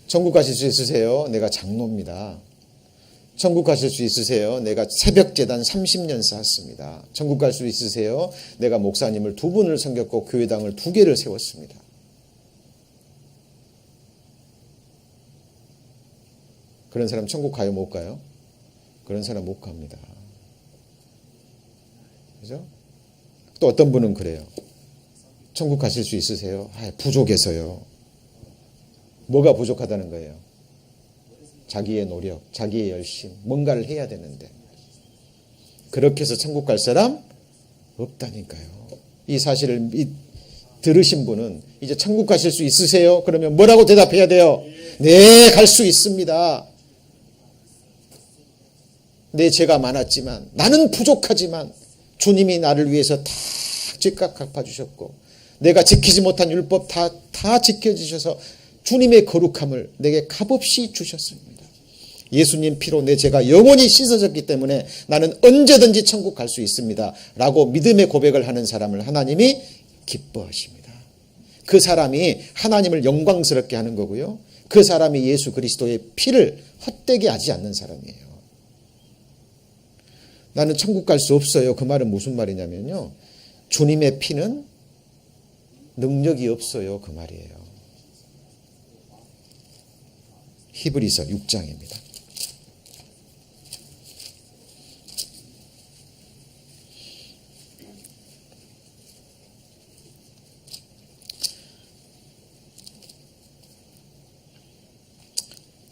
천국 가실 수 있으세요? 내가 장로입니다. 천국 가실 수 있으세요? 내가 새벽재단 30년 쌓았습니다. 천국 갈 수 있으세요? 내가 목사님을 2분을 섬겼고 교회당을 2개를 세웠습니다. 그런 사람 천국 가요, 못 가요? 그런 사람 못 갑니다. 그죠? 또 어떤 분은 그래요. 천국 가실 수 있으세요? 부족해서요. 뭐가 부족하다는 거예요? 자기의 노력, 자기의 열심, 뭔가를 해야 되는데. 그렇게 해서 천국 갈 사람 없다니까요. 이 사실을 들으신 분은 이제 천국 가실 수 있으세요? 그러면 뭐라고 대답해야 돼요? 네, 갈 수 있습니다. 내 죄가 많았지만, 나는 부족하지만 주님이 나를 위해서 다 죄값 갚아주셨고, 내가 지키지 못한 율법 다 지켜주셔서 주님의 거룩함을 내게 값없이 주셨습니다. 예수님 피로 내 죄가 영원히 씻어졌기 때문에 나는 언제든지 천국 갈 수 있습니다. 라고 믿음의 고백을 하는 사람을 하나님이 기뻐하십니다. 그 사람이 하나님을 영광스럽게 하는 거고요. 그 사람이 예수 그리스도의 피를 헛되게 하지 않는 사람이에요. 나는 천국 갈 수 없어요. 그 말은 무슨 말이냐면요, 주님의 피는 능력이 없어요. 그 말이에요. 히브리서 6장입니다.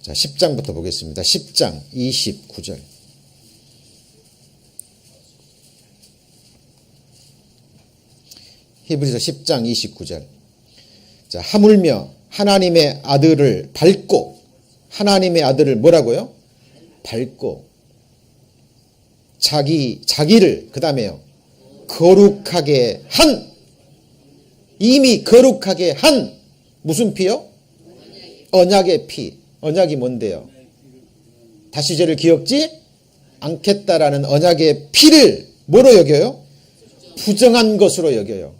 자, 10장부터 보겠습니다. 10장 29절. 히브리서 10장 29절. 자, 하물며 하나님의 아들을 밟고, 하나님의 아들을 뭐라고요? 밟고, 자기를, 그 다음에요, 거룩하게 한, 이미 거룩하게 한, 무슨 피요? 언약의 피. 언약이 뭔데요? 다시 죄를 기억지 않겠다라는 언약의 피를 뭐로 여겨요? 부정한 것으로 여겨요.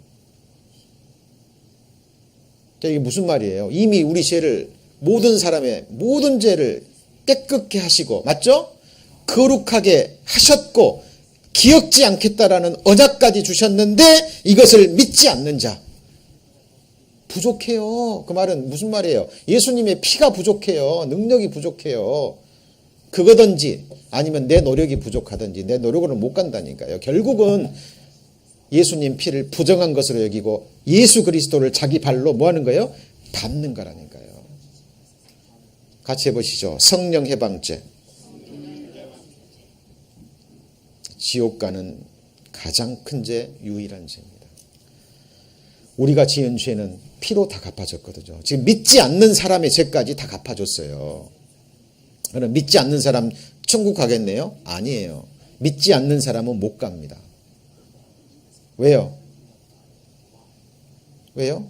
이게 무슨 말이에요? 이미 우리 죄를, 모든 사람의 모든 죄를 깨끗게 하시고, 맞죠? 거룩하게 하셨고 기억지 않겠다라는 언약까지 주셨는데 이것을 믿지 않는 자 부족해요. 그 말은 무슨 말이에요? 예수님의 피가 부족해요. 능력이 부족해요. 그거든지 아니면 내 노력이 부족하든지 내 노력으로는 못 간다니까요. 결국은 예수님 피를 부정한 것으로 여기고 예수 그리스도를 자기 발로 뭐 하는 거예요? 밟는 거라니까요. 같이 해보시죠. 성령 해방죄. 지옥 가는 가장 큰 죄, 유일한 죄입니다. 우리가 지은 죄는 피로 다 갚아졌거든요. 지금 믿지 않는 사람의 죄까지 다 갚아줬어요. 그럼 믿지 않는 사람 천국 가겠네요? 아니에요. 믿지 않는 사람은 못 갑니다. 왜요? 왜요?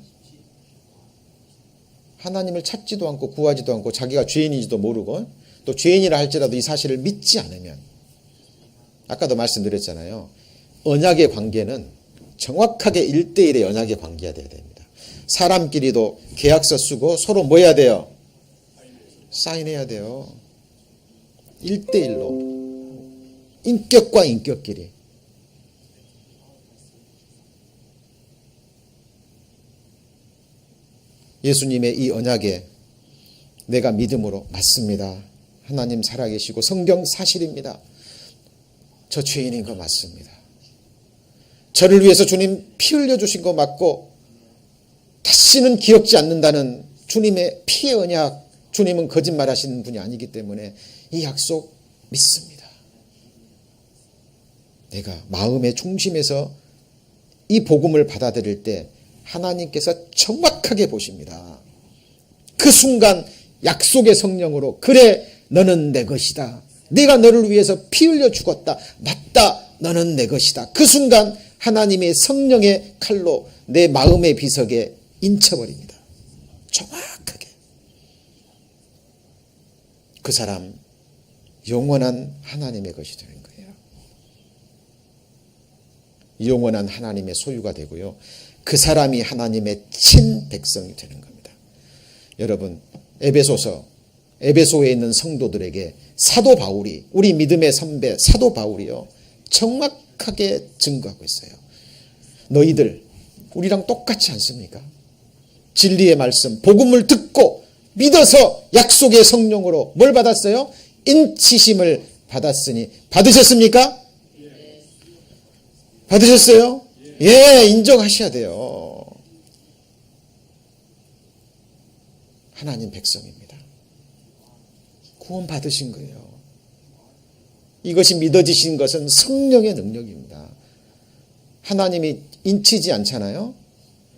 하나님을 찾지도 않고 구하지도 않고 자기가 죄인인지도 모르고 또 죄인이라 할지라도 이 사실을 믿지 않으면, 아까도 말씀드렸잖아요. 언약의 관계는 정확하게 1대1의 언약의 관계가 돼야 됩니다. 사람끼리도 계약서 쓰고 서로 뭐 해야 돼요? 사인해야 돼요. 1대1로. 인격과 인격끼리. 예수님의 이 언약에 내가 믿음으로 맞습니다. 하나님 살아계시고 성경 사실입니다. 저 죄인인 거 맞습니다. 저를 위해서 주님 피 흘려주신 거 맞고 다시는 기억지 않는다는 주님의 피의 언약, 주님은 거짓말하시는 분이 아니기 때문에 이 약속 믿습니다. 내가 마음의 중심에서 이 복음을 받아들일 때 하나님께서 정확하게 보십니다. 그 순간 약속의 성령으로 그래 너는 내 것이다. 내가 너를 위해서 피 흘려 죽었다. 맞다. 너는 내 것이다. 그 순간 하나님의 성령의 칼로 내 마음의 비석에 인쳐버립니다. 정확하게. 그 사람 영원한 하나님의 것이 되는 거예요. 영원한 하나님의 소유가 되고요. 그 사람이 하나님의 친백성이 되는 겁니다. 여러분, 에베소에 있는 성도들에게 사도 바울이, 우리 믿음의 선배 사도 바울이요, 정확하게 증거하고 있어요. 너희들 우리랑 똑같지 않습니까? 진리의 말씀, 복음을 듣고 믿어서 약속의 성령으로 뭘 받았어요? 인치심을 받았으니 받으셨습니까? 받으셨어요? 예, 인정하셔야 돼요. 하나님 백성입니다. 구원 받으신 거예요. 이것이 믿어지신 것은 성령의 능력입니다. 하나님이 인치지 않잖아요.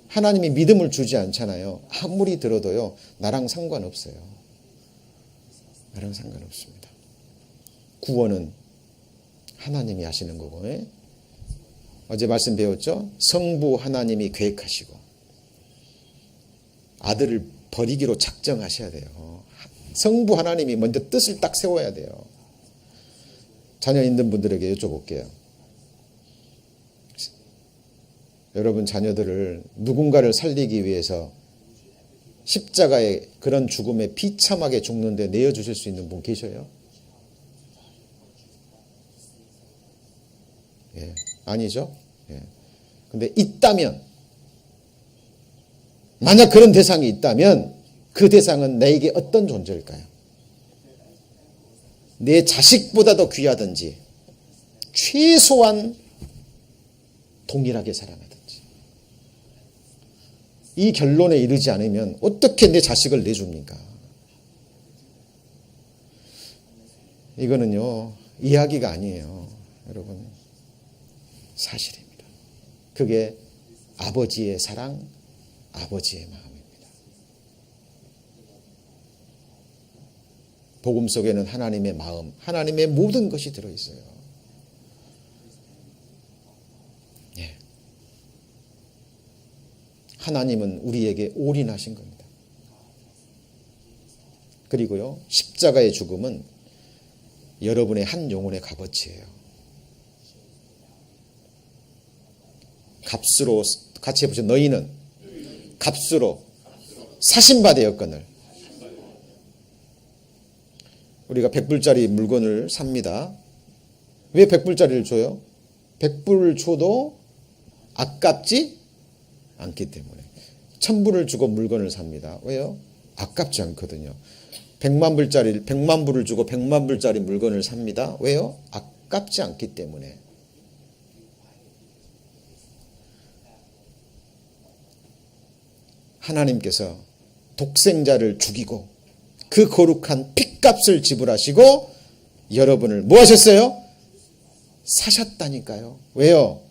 하나님이 믿음을 주지 않잖아요. 아무리 들어도요, 나랑 상관없어요. 나랑 상관없습니다. 구원은 하나님이 하시는 거고, 어제 말씀 배웠죠? 성부 하나님이 계획하시고 아들을 버리기로 작정하셔야 돼요. 성부 하나님이 먼저 뜻을 딱 세워야 돼요. 자녀 있는 분들에게 여쭤볼게요. 여러분 자녀들을 누군가를 살리기 위해서 십자가의 그런 죽음에 비참하게 죽는데 내어주실 수 있는 분 계셔요? 예, 아니죠? 예. 근데 있다면, 만약 그런 대상이 있다면 그 대상은 나에게 어떤 존재일까요? 내 자식보다도 귀하든지 최소한 동일하게 사랑하든지, 이 결론에 이르지 않으면 어떻게 내 자식을 내줍니까? 이거는요, 이야기가 아니에요. 여러분, 사실입니다. 그게 아버지의 사랑, 아버지의 마음입니다. 복음 속에는 하나님의 마음, 하나님의 모든 것이 들어있어요. 예. 하나님은 우리에게 올인하신 겁니다. 그리고요, 십자가의 죽음은 여러분의 한 영혼의 값어치예요. 값으로, 같이 해보죠. 너희는 값으로 사신바 되었거늘. 우리가 100불짜리 물건을 삽니다. 왜 100불짜리를 줘요? 100불을 줘도 아깝지 않기 때문에. 1000불을 주고 물건을 삽니다. 왜요? 아깝지 않거든요. 100만 불을 주고 100만 불짜리 물건을 삽니다. 왜요? 아깝지 않기 때문에. 하나님께서 독생자를 죽이고 그 거룩한 핏값을 지불하시고 여러분을 뭐 하셨어요? 사셨다니까요. 왜요?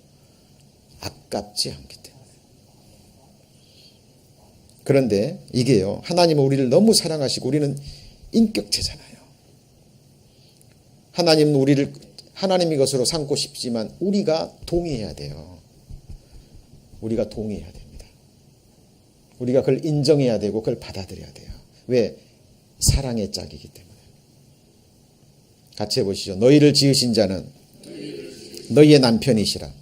아깝지 않기 때문에. 그런데 이게요, 하나님은 우리를 너무 사랑하시고 우리는 인격체잖아요. 하나님은 우리를 하나님의 것으로 삼고 싶지만 우리가 동의해야 돼요. 우리가 동의해야 됩니다. 우리가 그걸 인정해야 되고 그걸 받아들여야 돼요. 왜? 사랑의 짝이기 때문에. 같이 해보시죠. 너희를 지으신 자는 너희의 남편이시라.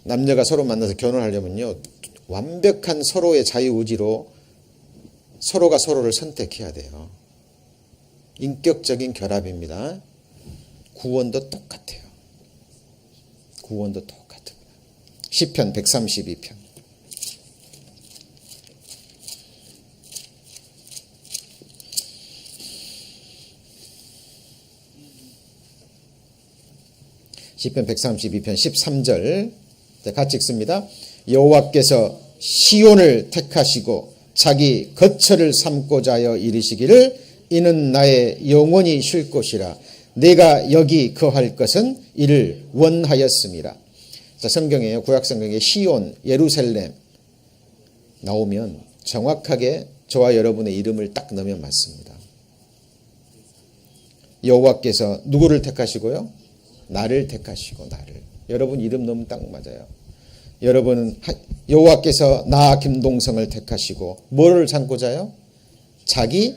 남녀가 서로 만나서 결혼하려면요, 완벽한 서로의 자유의지로 서로가 서로를 선택해야 돼요. 인격적인 결합입니다. 구원도 똑같아요. 구원도 똑같습니다. 시편 132편. 시편 132편 13절 같이 읽습니다. 여호와께서 시온을 택하시고 자기 거처를 삼고자 하여 이르시기를 이는 나의 영원히 쉴 곳이라 내가 여기 거할 것은 이를 원하였음이라. 자, 성경에 구약 성경에 시온, 예루살렘 나오면 정확하게 저와 여러분의 이름을 딱 넣으면 맞습니다. 여호와께서 누구를 택하시고요? 나를 택하시고 나를. 여러분 이름 넣으면 딱 맞아요. 여러분은 여호와께서 나 김동성을 택하시고 뭐를 삼고자요? 자기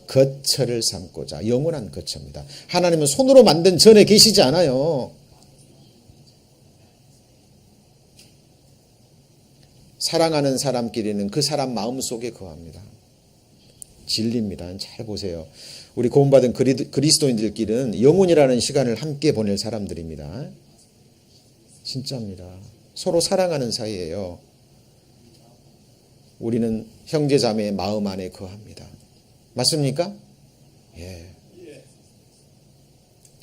거처를 삼고자. 영원한 거처입니다. 하나님은 손으로 만든 전에 계시지 않아요. 사랑하는 사람끼리는 그 사람 마음속에 거합니다. 진리입니다. 잘 보세요. 우리 구원받은 그리스도인들끼리는 영혼이라는 시간을 함께 보낼 사람들입니다. 진짜입니다. 서로 사랑하는 사이예요. 우리는 형제자매의 마음 안에 거합니다. 맞습니까? 예.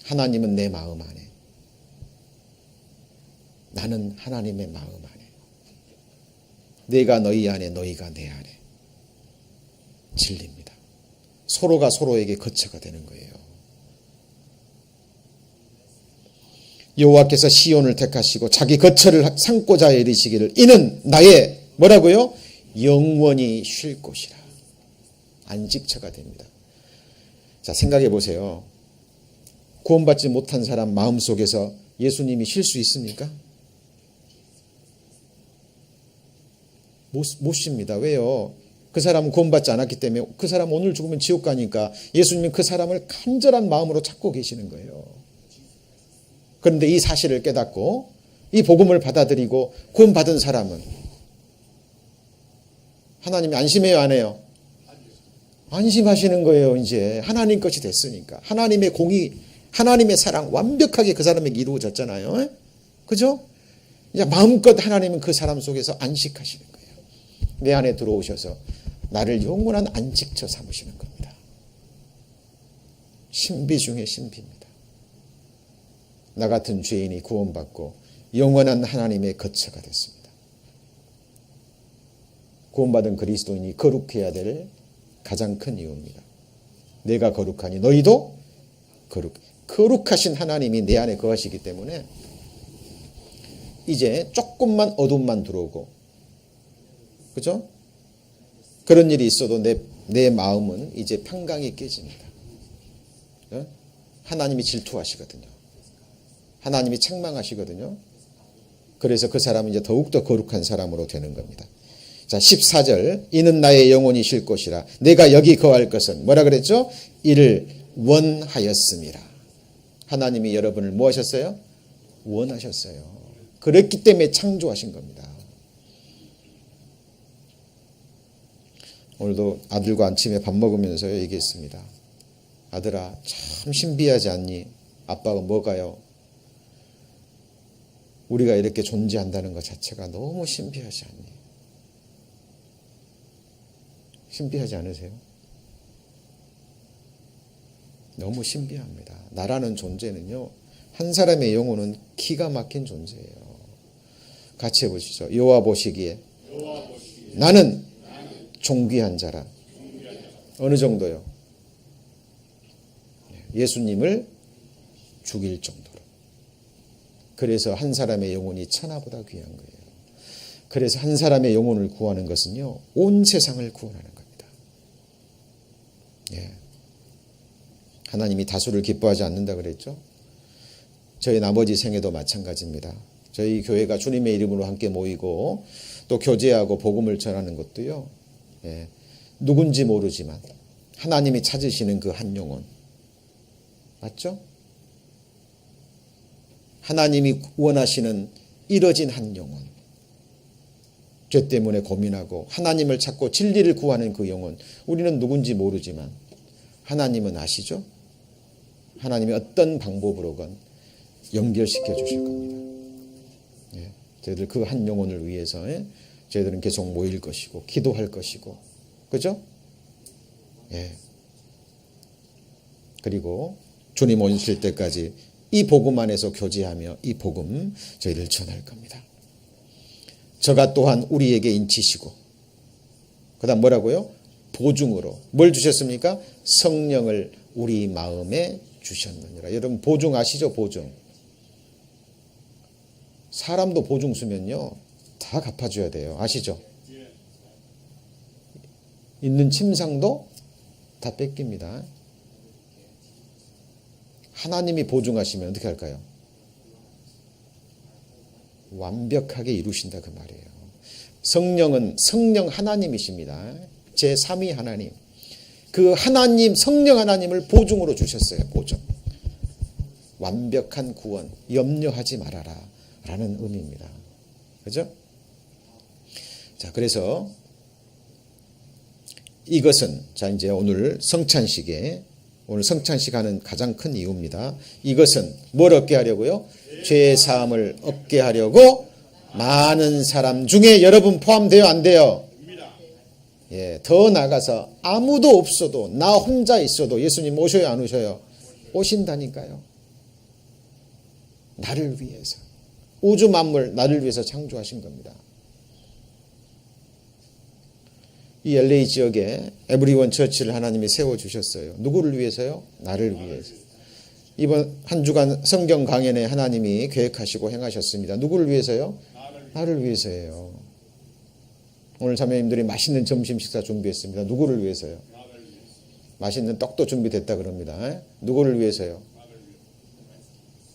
하나님은 내 마음 안에, 나는 하나님의 마음 안에, 내가 너희 안에, 너희가 내 안에. 진리입니다. 서로가 서로에게 거처가 되는 거예요. 여호와께서 시온을 택하시고 자기 거처를 삼고자 이르시기를 이는 나의 뭐라고요? 영원히 쉴 곳이라. 안식처가 됩니다. 자, 생각해 보세요. 구원받지 못한 사람 마음속에서 예수님이 쉴 수 있습니까? 못 쉽니다. 왜요? 그 사람은 구원받지 않았기 때문에 그 사람 오늘 죽으면 지옥 가니까 예수님은 그 사람을 간절한 마음으로 찾고 계시는 거예요. 그런데 이 사실을 깨닫고 이 복음을 받아들이고 구원받은 사람은 하나님이 안심해요, 안 해요? 안심하시는 거예요. 이제 하나님 것이 됐으니까. 하나님의 공의, 하나님의 사랑 완벽하게 그 사람에게 이루어졌잖아요. 그죠? 이제 마음껏 하나님은 그 사람 속에서 안식하시는 거예요. 내 안에 들어오셔서 나를 영원한 안식처 삼으시는 겁니다. 신비 중에 신비입니다. 나 같은 죄인이 구원받고 영원한 하나님의 거처가 됐습니다. 구원받은 그리스도인이 거룩해야 될 가장 큰 이유입니다. 내가 거룩하니 너희도 거룩하신 하나님이 내 안에 거하시기 때문에 이제 조금만 어둠만 들어오고, 그죠? 그런 일이 있어도 내 마음은 이제 평강이 깨집니다. 하나님이 질투하시거든요. 하나님이 책망하시거든요. 그래서 그 사람은 이제 더욱더 거룩한 사람으로 되는 겁니다. 자, 14절. 이는 나의 영혼이 쉴 곳이라. 내가 여기 거할 것은 뭐라 그랬죠? 이를 원하였음이라. 하나님이 여러분을 뭐 하셨어요? 원하셨어요. 그랬기 때문에 창조하신 겁니다. 오늘도 아들과 아침에 밥 먹으면서 얘기했습니다. 아들아, 참 신비하지 않니? 아빠가 뭐가요? 우리가 이렇게 존재한다는 것 자체가 너무 신비하지 않니? 신비하지 않으세요? 너무 신비합니다. 나라는 존재는요, 한 사람의 영혼은 기가 막힌 존재예요. 같이 해보시죠. 여호와 보시기에 나는 존귀한 자라. 어느 정도요? 예수님을 죽일 정도로. 그래서 한 사람의 영혼이 천하보다 귀한 거예요. 그래서 한 사람의 영혼을 구하는 것은요, 온 세상을 구원하는 겁니다. 예. 하나님이 다수를 기뻐하지 않는다 그랬죠? 저희 나머지 생애도 마찬가지입니다. 저희 교회가 주님의 이름으로 함께 모이고 또 교제하고 복음을 전하는 것도요, 예, 누군지 모르지만 하나님이 찾으시는 그 한 영혼, 맞죠? 하나님이 원하시는 이뤄진 한 영혼, 죄 때문에 고민하고 하나님을 찾고 진리를 구하는 그 영혼, 우리는 누군지 모르지만 하나님은 아시죠? 하나님이 어떤 방법으로건 연결시켜 주실 겁니다. 예, 저희들 그 한 영혼을 위해서 저희들은 계속 모일 것이고 기도할 것이고, 그죠? 예. 그리고 주님 오실 때까지 이 복음 안에서 교제하며 이 복음 저희들 전할 겁니다. 저가 또한 우리에게 인치시고, 그 다음 뭐라고요? 보증으로 뭘 주셨습니까? 성령을 우리 마음에 주셨느니라. 여러분 보증 아시죠? 보증. 사람도 보증 쓰면요 다 갚아줘야 돼요. 아시죠? 있는 침상도 다 뺏깁니다. 하나님이 보증하시면 어떻게 할까요? 완벽하게 이루신다 그 말이에요. 성령은 성령 하나님이십니다. 제3위 하나님. 그 하나님, 성령 하나님을 보증으로 주셨어요. 보증. 완벽한 구원, 염려하지 말아라 라는 의미입니다. 그죠? 자, 그래서 이것은, 자, 이제 오늘 성찬식 하는 가장 큰 이유입니다. 이것은 뭘 얻게 하려고요? 죄 사함을 얻게 하려고 많은 사람 중에 여러분 포함되어 안 돼요? 예, 더 나가서 아무도 없어도 나 혼자 있어도 예수님 오셔요, 안 오셔요? 오신다니까요. 나를 위해서. 우주 만물 나를 위해서 창조하신 겁니다. 이 LA 지역에 에브리원 처치를 하나님이 세워주셨어요. 누구를 위해서요? 나를 위해서. 이번 한 주간 성경 강연에 하나님이 계획하시고 행하셨습니다. 누구를 위해서요? 나를 위해서예요. 오늘 자매님들이 맛있는 점심 식사 준비했습니다. 누구를 위해서요? 맛있는 떡도 준비됐다 그럽니다. 누구를 위해서요?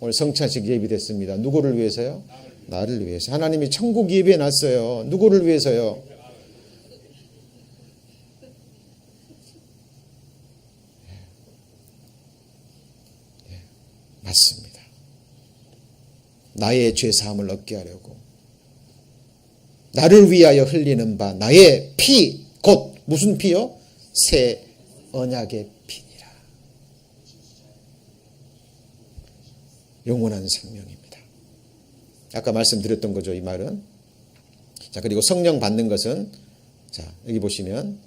오늘 성찬식 예비됐습니다. 누구를 위해서요? 나를 위해서. 하나님이 천국 예비해 놨어요. 누구를 위해서요? 맞습니다. 나의 죄 사함을 얻게 하려고 나를 위하여 흘리는 바 나의 피, 곧 무슨 피요? 새 언약의 피니라. 영원한 생명입니다. 아까 말씀드렸던 거죠, 이 말은. 자, 그리고 성령 받는 것은, 자, 여기 보시면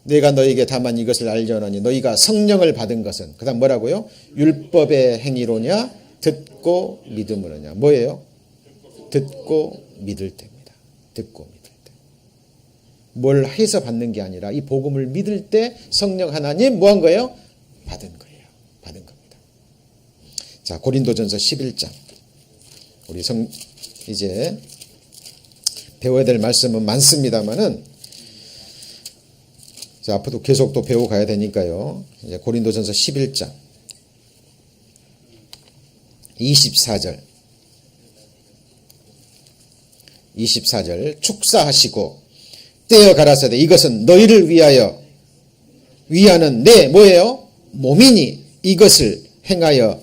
내가 너에게 다만 이것을 알려노니 너희가 성령을 받은 것은, 그 다음 뭐라고요? 율법의 행위로냐 듣고 믿음으로냐. 뭐예요? 듣고 믿을 때입니다. 듣고 믿을 때. 뭘 해서 받는 게 아니라 이 복음을 믿을 때 성령 하나님 뭐 한 거예요? 받은 거예요. 받은 겁니다. 자, 고린도전서 11장. 우리 이제 배워야 될 말씀은 많습니다만은, 자, 앞으로도 계속 또 배워가야 되니까요. 이제 고린도전서 11장 24절 축사하시고 떼어 가라사대 이것은 너희를 위하는 내 뭐예요? 몸이니 이것을 행하여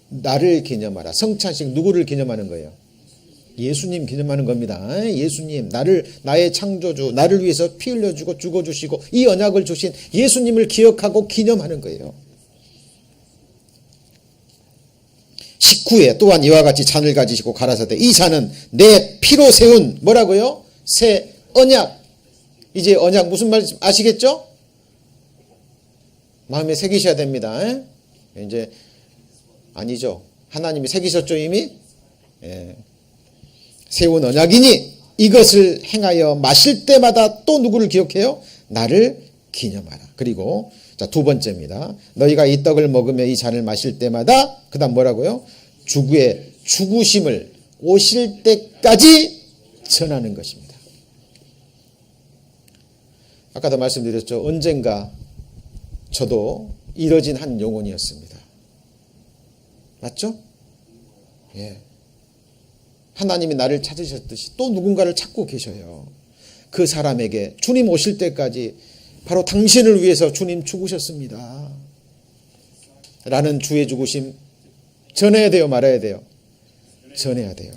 나를 기념하라. 성찬식 누구를 기념하는 거예요? 예수님 기념하는 겁니다. 예수님, 나의 창조주, 나를 위해서 피 흘려주고 죽어주시고 이 언약을 주신 예수님을 기억하고 기념하는 거예요. 19에 또한 이와 같이 잔을 가지시고 가라사대 이 잔은 내 피로 세운 뭐라고요? 새 언약. 이제 언약 무슨 말인지 아시겠죠? 마음에 새기셔야 됩니다. 이제 아니죠. 하나님이 새기셨죠 이미? 예. 세운 언약이니 이것을 행하여 마실 때마다 또 누구를 기억해요? 나를 기념하라. 그리고 자, 두 번째입니다. 너희가 이 떡을 먹으며 이 잔을 마실 때마다 그 다음 뭐라고요? 주의 죽으심을 오실 때까지 전하는 것입니다. 아까도 말씀드렸죠. 언젠가 저도 이뤄진 한 영혼이었습니다. 맞죠? 예. 하나님이 나를 찾으셨듯이 또 누군가를 찾고 계셔요. 그 사람에게 주님 오실 때까지 바로 당신을 위해서 주님 죽으셨습니다. 라는 주의 죽으심 전해야 돼요, 말아야 돼요? 전해야 돼요.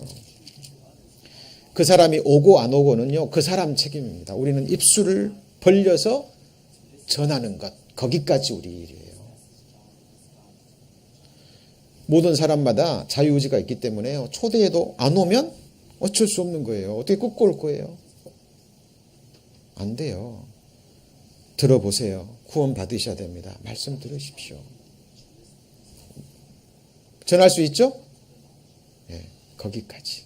그 사람이 오고 안 오고는요, 그 사람 책임입니다. 우리는 입술을 벌려서 전하는 것, 거기까지 우리 일이에요. 모든 사람마다 자유의지가 있기 때문에요. 초대해도 안 오면 어쩔 수 없는 거예요. 어떻게 꺾고 올 거예요? 안 돼요. 들어보세요. 구원 받으셔야 됩니다. 말씀 들으십시오. 전할 수 있죠? 네, 거기까지.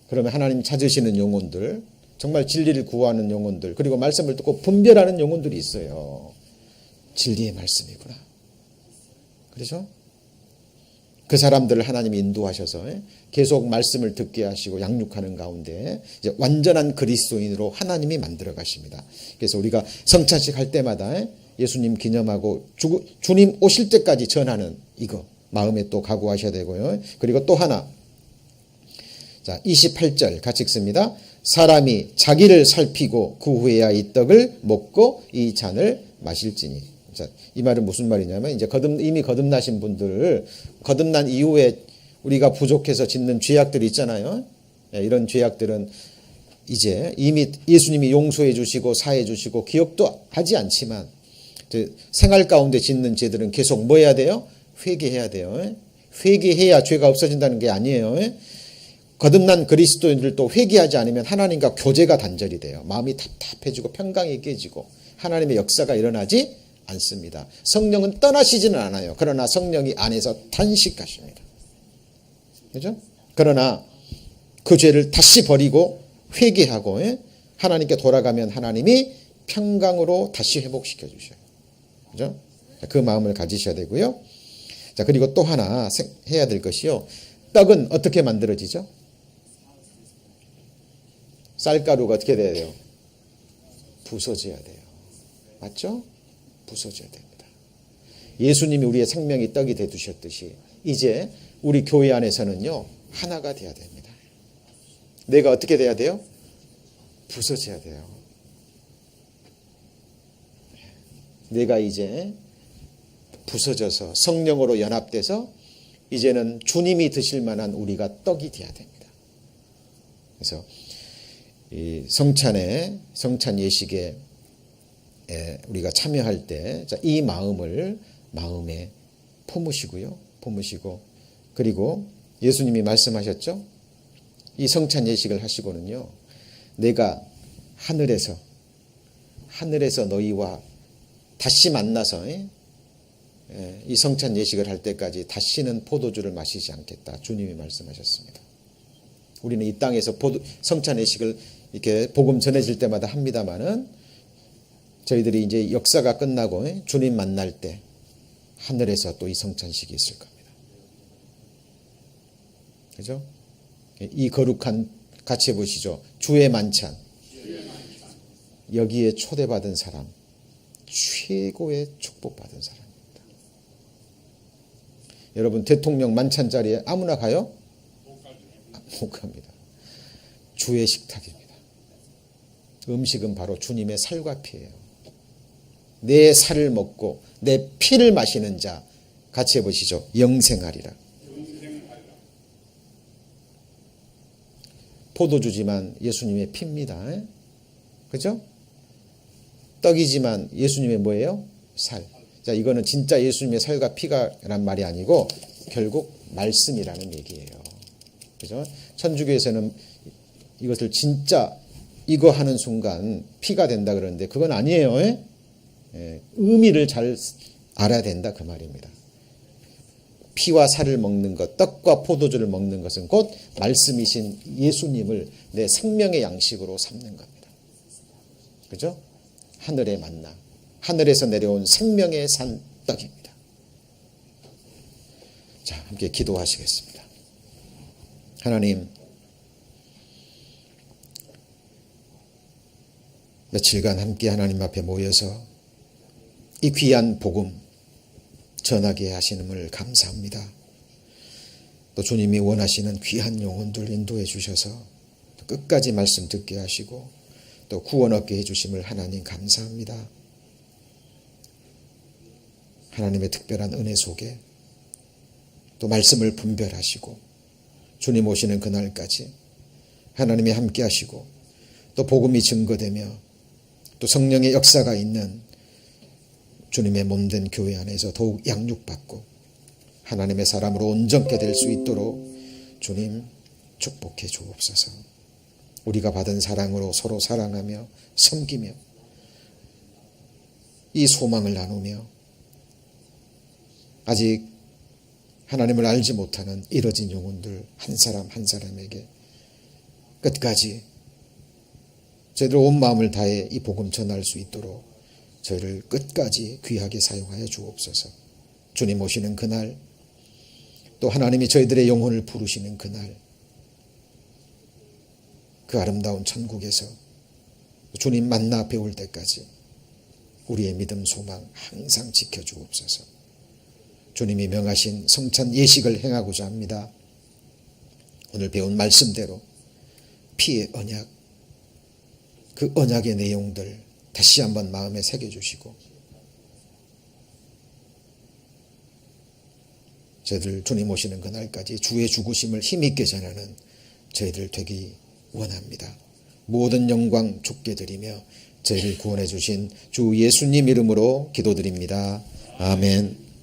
그러면 하나님 찾으시는 영혼들, 정말 진리를 구하는 영혼들, 그리고 말씀을 듣고 분별하는 영혼들이 있어요. 진리의 말씀이구나. 그렇죠? 그 사람들을 하나님이 인도하셔서 계속 말씀을 듣게 하시고 양육하는 가운데 이제 완전한 그리스도인으로 하나님이 만들어 가십니다. 그래서 우리가 성찬식 할 때마다 예수님 기념하고 주님 오실 때까지 전하는 이거 마음에 또 각오하셔야 되고요. 그리고 또 하나, 자 28절 같이 읽습니다. 사람이 자기를 살피고 그 후에야 이 떡을 먹고 이 잔을 마실지니. 자, 이 말은 무슨 말이냐면 이제 이미 거듭나신 분들, 거듭난 이후에 우리가 부족해서 짓는 죄악들이 있잖아요. 이런 죄악들은 이제 이미 예수님이 용서해 주시고 사해 주시고 기억도 하지 않지만 생활 가운데 짓는 죄들은 계속 뭐 해야 돼요? 회개해야 돼요. 회개해야 죄가 없어진다는 게 아니에요. 거듭난 그리스도인들도 회개하지 않으면 하나님과 교제가 단절이 돼요. 마음이 답답해지고 평강이 깨지고 하나님의 역사가 일어나지 않습니다. 성령은 떠나시지는 않아요. 그러나 성령이 안에서 탄식하십니다. 그죠? 그러나 그 죄를 다시 버리고 회개하고 하나님께 돌아가면 하나님이 평강으로 다시 회복시켜 주셔요. 그죠? 그 마음을 가지셔야 되고요. 자, 그리고 또 하나 해야 될 것이요. 떡은 어떻게 만들어지죠? 쌀가루가 어떻게 돼야 돼요? 부서져야 돼요. 맞죠? 부서져야 됩니다. 예수님이 우리의 생명이 떡이 되주셨듯이 이제 우리 교회 안에서는요, 하나가 돼야 됩니다. 내가 어떻게 돼야 돼요? 부서져야 돼요. 내가 이제 부서져서 성령으로 연합돼서 이제는 주님이 드실 만한 우리가 떡이 돼야 됩니다. 그래서 이 성찬 예식에 우리가 참여할 때 이 마음을 마음에 품으시고요. 품으시고 그리고 예수님이 말씀하셨죠. 이 성찬 예식을 하시고는요. 내가 하늘에서 너희와 다시 만나서 이 성찬 예식을 할 때까지 다시는 포도주를 마시지 않겠다. 주님이 말씀하셨습니다. 우리는 이 땅에서 성찬 예식을 이렇게 복음 전해질 때마다 합니다만은 저희들이 이제 역사가 끝나고 주님 만날 때 하늘에서 또 이 성찬식이 있을 겁니다. 그죠? 이 거룩한 같이 해보시죠. 주의 만찬. 여기에 초대받은 사람 최고의 축복받은 사람입니다. 여러분 대통령 만찬 자리에 아무나 가요? 못 갑니다. 주의 식탁입니다. 음식은 바로 주님의 살과 피예요. 내 살을 먹고 내 피를 마시는 자 같이 해보시죠. 영생하리라. 포도주지만 예수님의 피입니다. 그죠? 떡이지만 예수님의 뭐예요? 살. 자, 이거는 진짜 예수님의 살과 피가란 말이 아니고 결국 말씀이라는 얘기예요. 그죠? 천주교에서는 이것을 진짜 이거 하는 순간 피가 된다 그러는데 그건 아니에요. 의미를 잘 알아야 된다 그 말입니다. 피와 살을 먹는 것, 떡과 포도주를 먹는 것은 곧 말씀이신 예수님을 내 생명의 양식으로 삼는 겁니다. 그죠? 하늘의 만나, 하늘에서 내려온 생명의 산 떡입니다. 자, 함께 기도하시겠습니다. 하나님, 며칠간 함께 하나님 앞에 모여서 이 귀한 복음 전하게 하시는을 감사합니다. 또 주님이 원하시는 귀한 영혼들 인도해 주셔서 끝까지 말씀 듣게 하시고 또 구원 얻게 해주심을 하나님 감사합니다. 하나님의 특별한 은혜 속에 또 말씀을 분별하시고 주님 오시는 그날까지 하나님이 함께 하시고 또 복음이 증거되며 또 성령의 역사가 있는 주님의 몸된 교회 안에서 더욱 양육받고 하나님의 사람으로 온전케 될 수 있도록 주님 축복해 주옵소서. 우리가 받은 사랑으로 서로 사랑하며 섬기며 이 소망을 나누며 아직 하나님을 알지 못하는 이뤄진 영혼들 한 사람 한 사람에게 끝까지 저희들 온 마음을 다해 이 복음 전할 수 있도록 저희를 끝까지 귀하게 사용하여 주옵소서. 주님 오시는 그날 또 하나님이 저희들의 영혼을 부르시는 그날 그 아름다운 천국에서 주님 만나 배울 때까지 우리의 믿음 소망 항상 지켜주옵소서. 주님이 명하신 성찬 예식을 행하고자 합니다. 오늘 배운 말씀대로 피의 언약 그 언약의 내용들 다시 한번 마음에 새겨주시고 저희들 주님 오시는 그날까지 주의 죽으심을 힘있게 전하는 저희들 되기 원합니다. 모든 영광 주께 드리며 저희를 구원해 주신 주 예수님 이름으로 기도드립니다. 아멘.